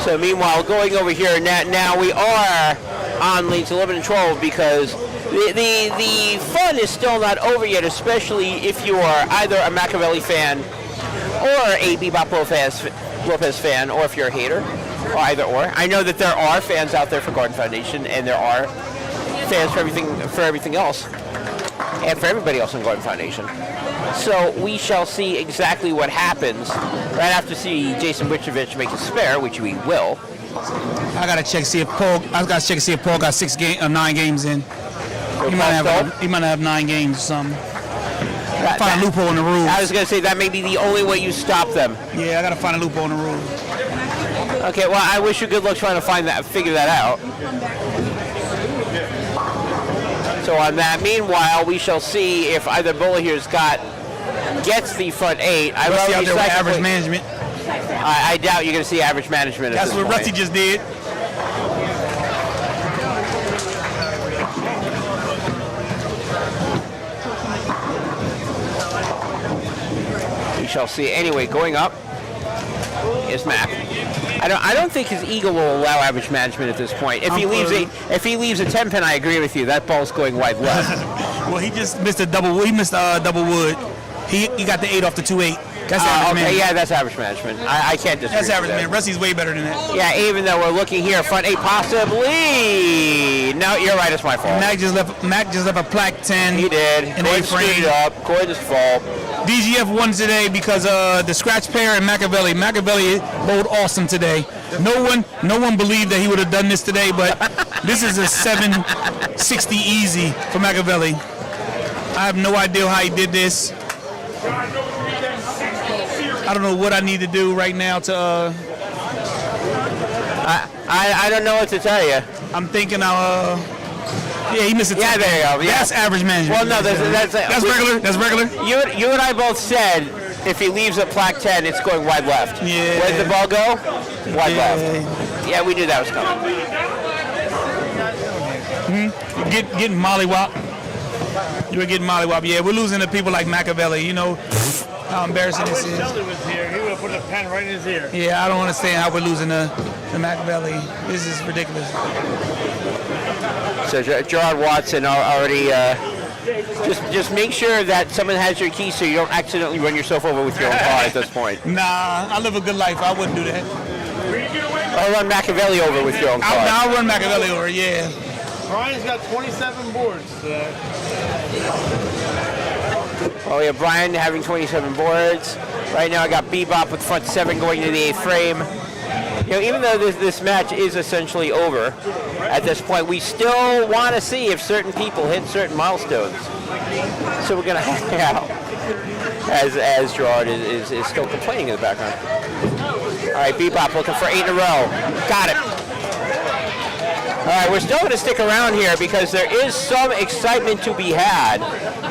So meanwhile, going over here now we are on leads 11 and 12 because the fun is still not over yet, especially if you are either a Machiavelli fan or a Bebop Lopez fan, or if you're a hater, or either or. I know that there are fans out there for Garden Foundation, and there are fans for everything else, and for everybody else in Garden Foundation. So we shall see exactly what happens right after see Jason Wichovich make a spare, which we will. I gotta check to see if Paul got 9 games in. He might have 9 games or something. Find a loophole in the rules. I was gonna say that may be the only way you stop them. Yeah, I gotta find a loophole in the rules. Okay, well, I wish you good luck trying to figure that out. So on that, meanwhile, we shall see if either bowler here's gets the front 8. Rusty out there with average management. I doubt you're going to see average management. That's what Rusty just did. We shall see. Anyway, going up is Mac. I don't think his eagle will allow average management at this point. If he leaves a 10 pin, I agree with you. That ball's going wide left. Well, he just missed a double. He missed a double wood. He got the 8 off the 2-8. That's average management. Yeah, that's average management. I can't disagree. That's average management. Rusty's way better than that. Yeah, even though we're looking here, front 8 possibly. No, you're right. It's my fault. Mac just left a plaque 10. He did. And they framed up. Gordon's fault. DGF won today because the scratch pair and Machiavelli. Machiavelli bowled awesome today. No one believed that he would have done this today, but this is a 760 easy for Machiavelli. I have no idea how he did this. I don't know what I need to do right now to. I don't know what to tell you. I'm thinking he missed a 10. Yeah, there you go. Yeah. That's average management. Well, no, that's regular. That's regular. You and I both said If he leaves at plaque 10, it's going wide left. Yeah. Where did the ball go? Wide Yeah. left. Yeah, we knew that was coming. Getting mollywop. You were getting mollywop. Yeah, we're losing to people like Machiavelli. You know how embarrassing this is. Sheldon was here. He would have put a pen right in his ear. Yeah, I don't understand how we're losing to Machiavelli. This is ridiculous. So Gerard Watson already. Just make sure that someone has your key so you don't accidentally run yourself over with your own car at this point. Nah, I live a good life. I wouldn't do that. Or run Machiavelli over with your own car. I'll run Machiavelli over, yeah. Brian's got 27 boards today. Oh yeah, Brian having 27 boards. Right now I got Bebop with front 7 going to the 8th frame. You know, even though this match is essentially over at this point, we still want to see if certain people hit certain milestones. So we're going to hang out as Gerard is still complaining in the background. All right, Bebop looking for 8 in a row. Got it. All right, we're still going to stick around here because there is some excitement to be had.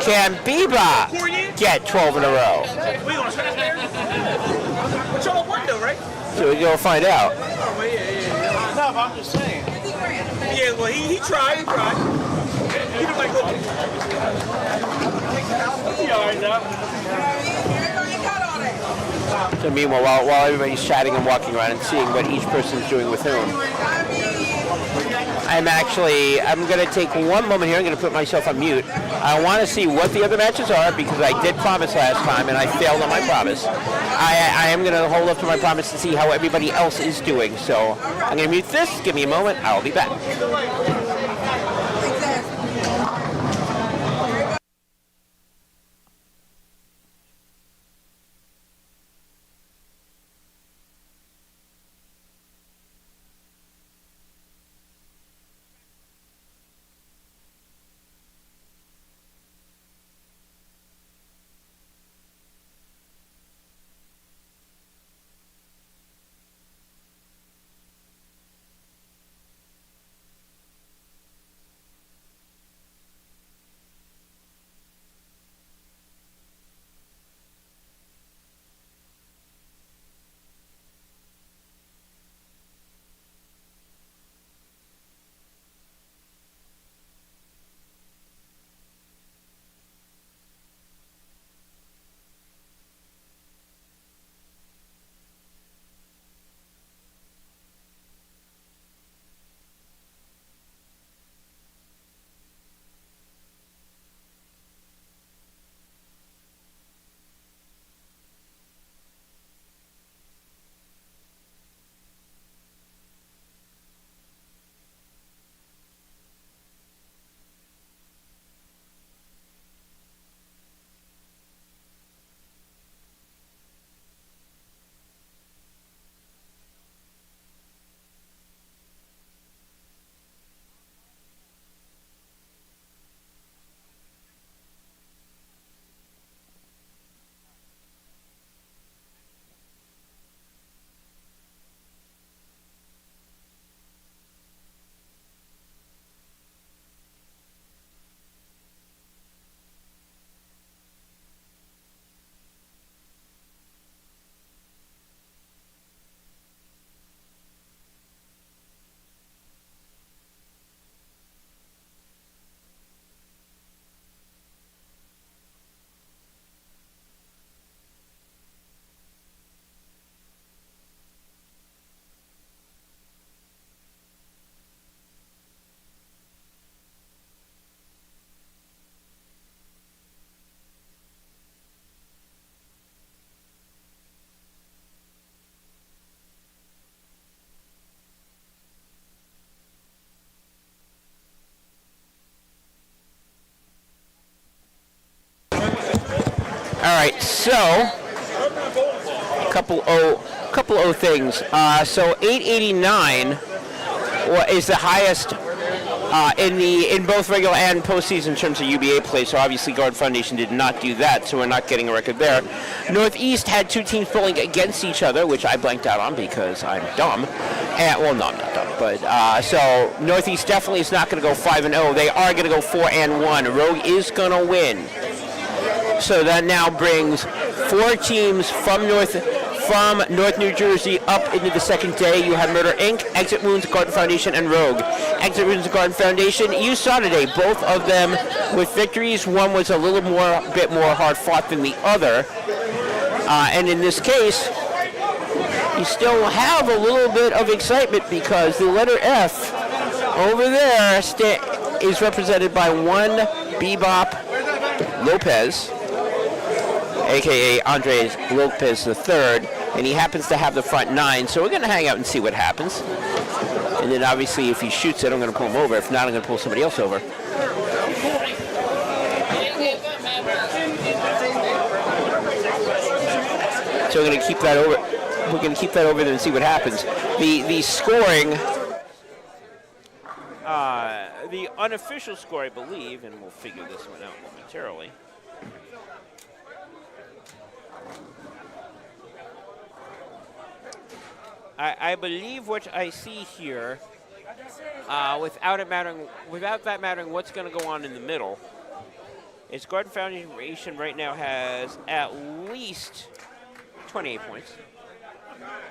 Can Bebop get 12 in a row? It's all window, right? So we're going to find out. No, but I'm just saying. Yeah, well, he tried. He tried. He was like, okay. He all right now. So meanwhile, while everybody's chatting and walking around and seeing what each person's doing with whom, I'm going to take one moment here. I'm going to put myself on mute. I want to see what the other matches are because I did promise last time and I failed on my promise. I am going to hold up to my promise to see how everybody else is doing. So I'm going to mute this. Give me a moment. I'll be back. All right, so couple o things. So 889 is the highest in both regular and postseason in terms of UBA play. So obviously Guard Foundation did not do that, so we're not getting a record there. Northeast had two teams pulling against each other, which I blanked out on because I'm dumb. And, well, no, I'm not dumb, but so Northeast definitely is not going to go 5-0. They are going to go 4-1. Rogue is going to win. So that now brings 4 teams from North New Jersey up into the second day. You have Murder Inc., Exit Wounds, Garden Foundation, and Rogue. Exit Wounds, Garden Foundation, you saw today, both of them with victories. One was a bit more hard fought than the other. And in this case, you still have a little bit of excitement because the letter F over there is represented by one Bebop Lopez, a.k.a. Andres Lopez III, and he happens to have the front 9, so we're going to hang out and see what happens. And then obviously if he shoots it, I'm going to pull him over. If not, I'm going to pull somebody else over. So we're going to keep that over. We're going to keep that over there and see what happens. The scoring, the unofficial score, I believe, and we'll figure this one out momentarily. I believe what I see here, without that mattering what's going to go on in the middle, is Garden Foundation right now has at least 28 points.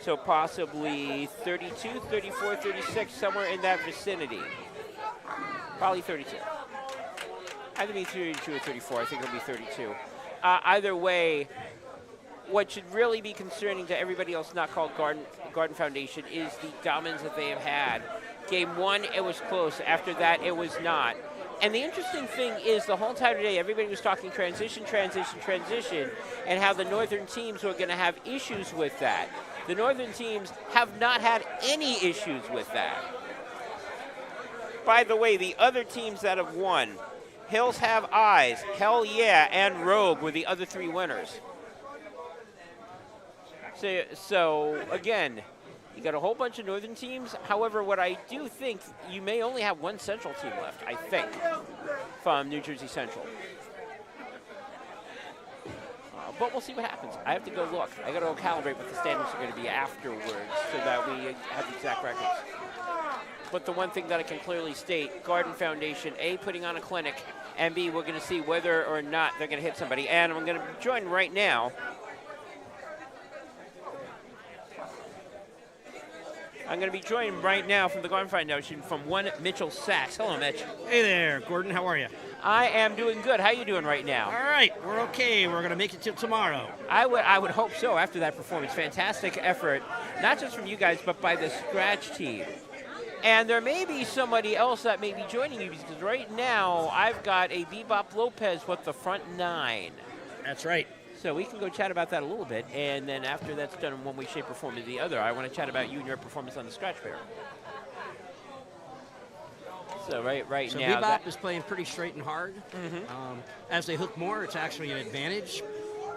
So possibly 32, 34, 36, somewhere in that vicinity. Probably 32. Either be 32 or 34. I think it'll be 32. Either way, what should really be concerning to everybody else not called Garden Foundation is the dominance that they have had. Game 1, it was close. After that, it was not. And the interesting thing is the whole time today, everybody was talking transition, and how the northern teams were going to have issues with that. The northern teams have not had any issues with that. By the way, the other teams that have won, Hills Have Eyes, Hell Yeah, and Rogue were the other 3 winners. So again, you got a whole bunch of northern teams. However, what I do think, you may only have one central team left, I think, from New Jersey Central. But we'll see what happens. I have to go look. I got to go calibrate what the standings are going to be afterwards so that we have the exact records. But the one thing that I can clearly state, Garden Foundation, A, putting on a clinic, and B, we're going to see whether or not they're going to hit somebody. And I'm going to join right now. I'm going to be joined right now from the Garden Foundation from one Mitchell Sachs. Hello, Mitch. Hey there, Gordon. How are you? I am doing good. How are you doing right now? All right. We're okay. We're going to make it till tomorrow. I would hope so after that performance. Fantastic effort, not just from you guys, but by the scratch team. And there may be somebody else that may be joining you because right now I've got a Bebop Lopez with the front 9. That's right. So we can go chat about that a little bit, and then after that's done in one way, shape, or form or the other, I want to chat about you and your performance on the scratch pair. So right so now, Bebop is playing pretty straight and hard. Mm-hmm. As they hook more, it's actually an advantage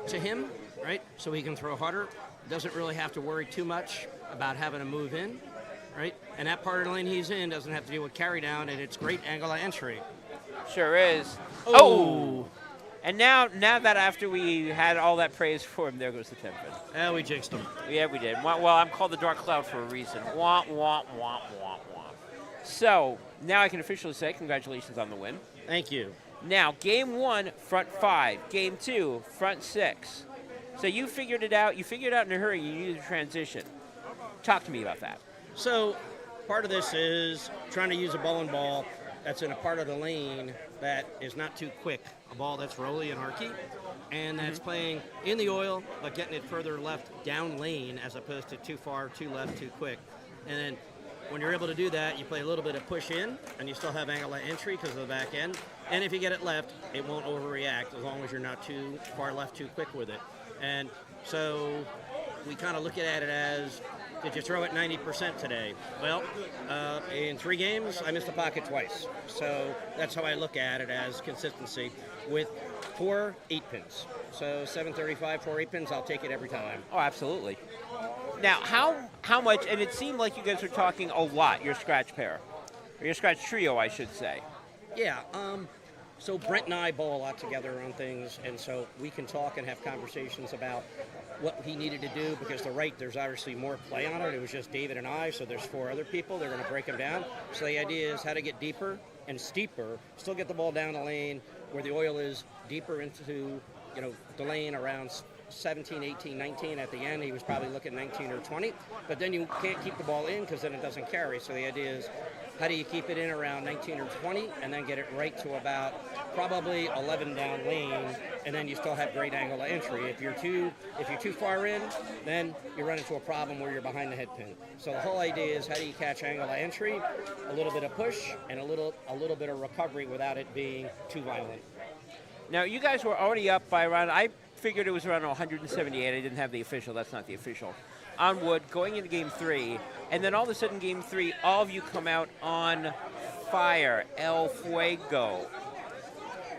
to him, right? So he can throw harder. Doesn't really have to worry too much about having to move in, right? And that part of the lane he's in doesn't have to deal with carry down, and it's great angle of entry. Sure is. Oh! And now that after we had all that praise for him, there goes the 10 pin. Yeah, we jinxed him. Yeah, we did. Well, I'm called the Dark Cloud for a reason. Wah, wah, wah, wah, wah. So, now I can officially say congratulations on the win. Thank you. Now, game 1, front 5. Game 2, front 6. So you figured it out. You figured it out in a hurry. You needed a transition. Talk to me about that. So, part of this is trying to use a bowling ball that's in a part of the lane that is not too quick. A ball that's rolly and archy, and that's playing in the oil, but getting it further left down lane as opposed to too far, too left, too quick. And then when you're able to do that, you play a little bit of push in, and you still have angle of entry because of the back end. And if you get it left, it won't overreact as long as you're not too far left, too quick with it. And so we kind of look at it as, did you throw it 90% today? Well, in 3 games, I missed the pocket twice. So that's how I look at it, as consistency with 4 8-pins. So 735, 4 8-pins, I'll take it every time. Oh, absolutely. Now, how much, and it seemed like you guys were talking a lot, your scratch pair, or your scratch trio, I should say. Yeah, so Brent and I bowl a lot together on things, and so we can talk and have conversations about what he needed to do, because there's obviously more play on it. It was just David and I, so there's 4 other people. They're going to break them down. So the idea is how to get deeper and steeper, still get the ball down the lane where the oil is deeper into, the lane around 17, 18, 19. At the end, he was probably looking 19 or 20. But then you can't keep the ball in because then it doesn't carry. So the idea is, how do you keep it in around 19 or 20 and then get it right to about probably 11 down lane, and then you still have great angle of entry. If you're too far in, then you run into a problem where you're behind the head pin. So the whole idea is, how do you catch angle of entry, a little bit of push, and a little bit of recovery without it being too violent. Now, you guys were already up by around, I figured it was around 178. I didn't have the official. That's not the official. On wood, going into game 3, and then all of a sudden, game 3, all of you come out on fire. El Fuego.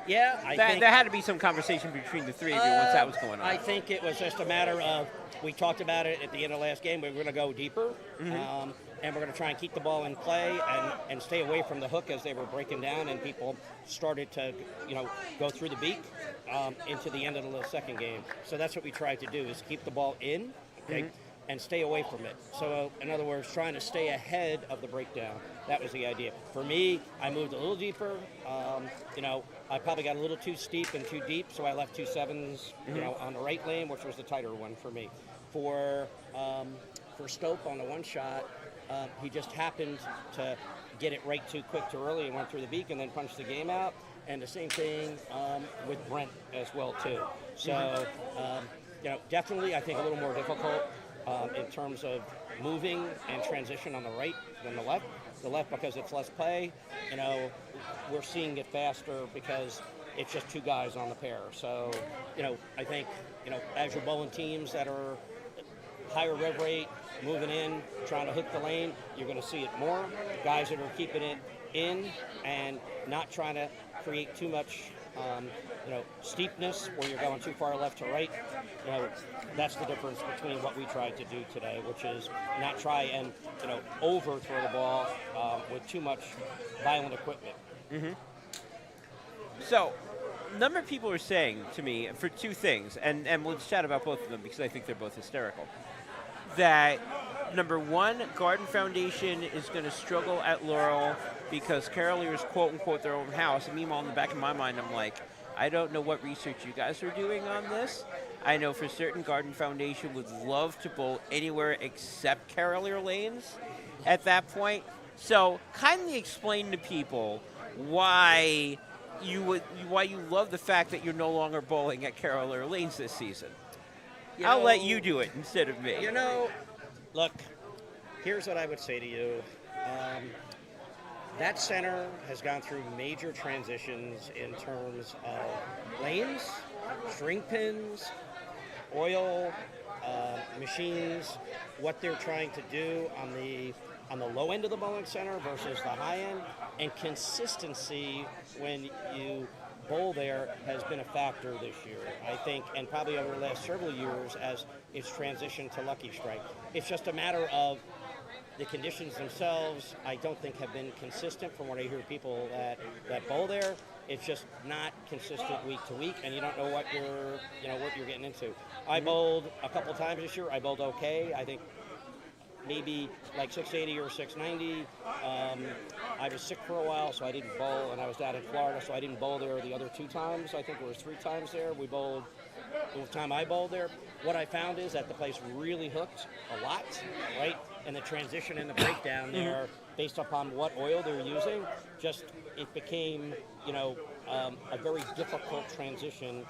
Yeah, there had to be some conversation between the three of you once that was going on. I think it was just a matter of, we talked about it at the end of last game, we were going to go deeper, and we're going to try and keep the ball in play and stay away from the hook as they were breaking down and people started to, go through the beak into the end of the second game. So that's what we tried to do, is keep the ball in, okay, and stay away from it. So, in other words, trying to stay ahead of the breakdown. That was the idea. For me, I moved a little deeper. I probably got a little too steep and too deep, so I left 2 sevens, on the right lane, which was the tighter one for me. For Stope on the one shot, he just happened to get it right too quick too early and went through the beak and then punched the game out. And the same thing with Brent as well too. So, definitely I think a little more difficult in terms of moving and transition on the right than the left. The left, because it's less play, we're seeing it faster because it's just 2 guys on the pair. So, I think, as you're bowling teams that are higher rev rate, moving in, trying to hook the lane, you're going to see it more. Guys that are keeping it in and not trying to create too much, steepness where you're going too far left to right. That's the difference between what we tried to do today, which is not try and, overthrow the ball with too much violent equipment. So, a number of people are saying to me, for 2 things, and we'll chat about both of them because I think they're both hysterical, that number 1, Garden Foundation is going to struggle at Laurel because Carolier's quote-unquote their own house, and meanwhile in the back of my mind I'm like, I don't know what research you guys are doing on this. I know for certain Garden Foundation would love to bowl anywhere except Carolier lanes at that point. So kindly explain to people why you love the fact that you're no longer bowling at Carolier lanes this season. I'll let you do it instead of me. Look, here's what I would say to you. That center has gone through major transitions in terms of lanes, string pins, oil, machines, what they're trying to do on the low end of the bowling center versus the high end, and consistency when you bowl there has been a factor this year, I think, and probably over the last several years as it's transitioned to Lucky Strike. It's just a matter of the conditions themselves, I don't think have been consistent from what I hear people that bowl there. It's just not consistent week to week, and you don't know what you're getting into. I bowled a couple times this year. I bowled okay. I think maybe like 680 or 690. I was sick for a while, so I didn't bowl, and I was down in Florida, so I didn't bowl there the other 2 times. I think there was 3 times there. We bowled the time I bowled there. What I found is that the place really hooked a lot, right? And the transition and the breakdown there, based upon what oil they're using, just it became, a very difficult transition,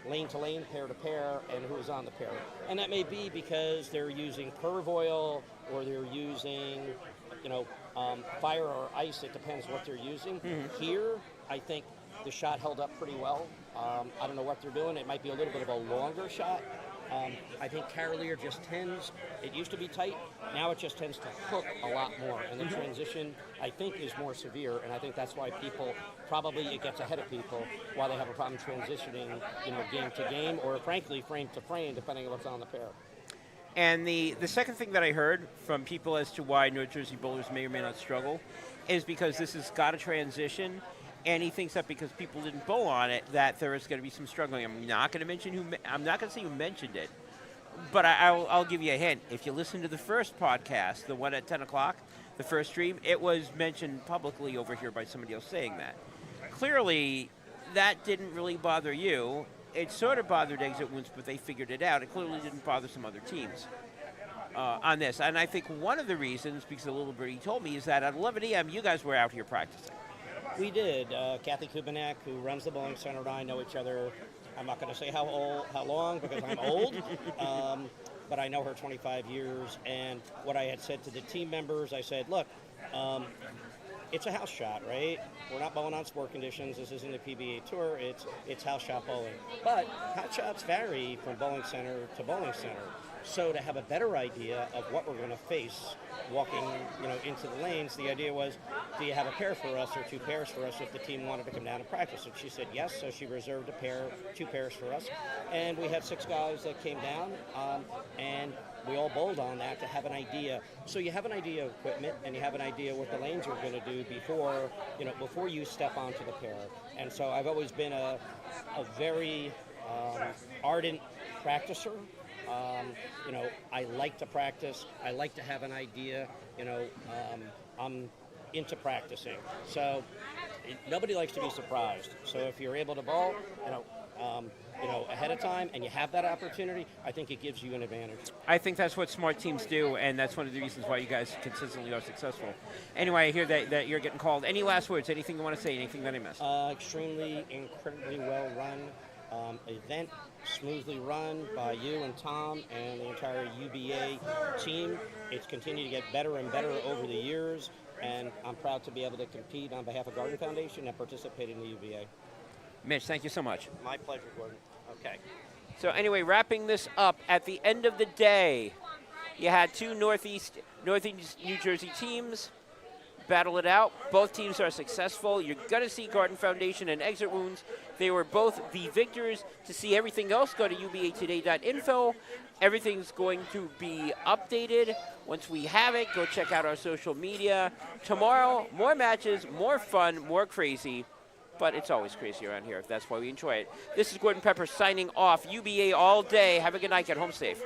lane to lane, pair to pair, and who was on the pair. And that may be because they're using curve oil or they're using, fire or ice. It depends what they're using. Here, I think the shot held up pretty well. I don't know what they're doing. It might be a little bit of a longer shot. I think Carolier just tends, it used to be tight, now it just tends to hook a lot more. And the transition, I think, is more severe. And I think that's why it gets ahead of people while they have a problem transitioning, game to game or, frankly, frame to frame, depending on what's on the pair. And the second thing that I heard from people as to why North Jersey bowlers may or may not struggle is because this has got a transition, and he thinks that because people didn't bowl on it, that there is going to be some struggling. I'm not going to say who mentioned it, but I'll give you a hint. If you listen to the first podcast, the one at 10 o'clock, the first stream, it was mentioned publicly over here by somebody else saying that. Clearly, that didn't really bother you, it sort of bothered Exit Wounds, but they figured it out. It clearly didn't bother some other teams on this. And I think one of the reasons, because a little birdie told me, is that at 11 a.m. you guys were out here practicing. We did. Kathy Kubanek, who runs the bowling center, and I know each other. I'm not going to say how long, because I'm old, but I know her 25 years. And what I had said to the team members, I said, look, it's a house shot, right? We're not bowling on sport conditions. This isn't a PBA tour. It's house shot bowling. But house shots vary from bowling center to bowling center. So to have a better idea of what we're going to face walking, into the lanes, the idea was, do you have a pair for us or 2 pairs for us if the team wanted to come down and practice? And she said yes, so she reserved 2 pairs for us. And we had 6 guys that came down, and we all bowled on that to have an idea. So you have an idea of equipment, and you have an idea what the lanes are going to do before you step onto the pair. And so I've always been a very ardent practicer. I like to practice. I like to have an idea. I'm into practicing. So nobody likes to be surprised. So if you're able to bowl, ahead of time, and you have that opportunity, I think it gives you an advantage. I think that's what smart teams do, and that's one of the reasons why you guys consistently are successful. Anyway, I hear that you're getting called. Any last words? Anything you want to say? Anything that I missed? Incredibly well run event, smoothly run by you and Tom and the entire UBA team. It's continued to get better and better over the years, and I'm proud to be able to compete on behalf of Garden Foundation and participate in the UBA. Mitch, thank you so much. My pleasure, Gordon. Okay. So anyway, wrapping this up, at the end of the day, you had 2 Northeast New Jersey teams battle it out. Both teams are successful. You're going to see Garden Foundation and Exit Wounds. They were both the victors. To see everything else, go to ubatoday.info. Everything's going to be updated. Once we have it, go check out our social media. Tomorrow, more matches, more fun, more crazy. But it's always crazy around here. That's why we enjoy it. This is Gordon Pepper signing off. UBA all day. Have a good night. Get home safe.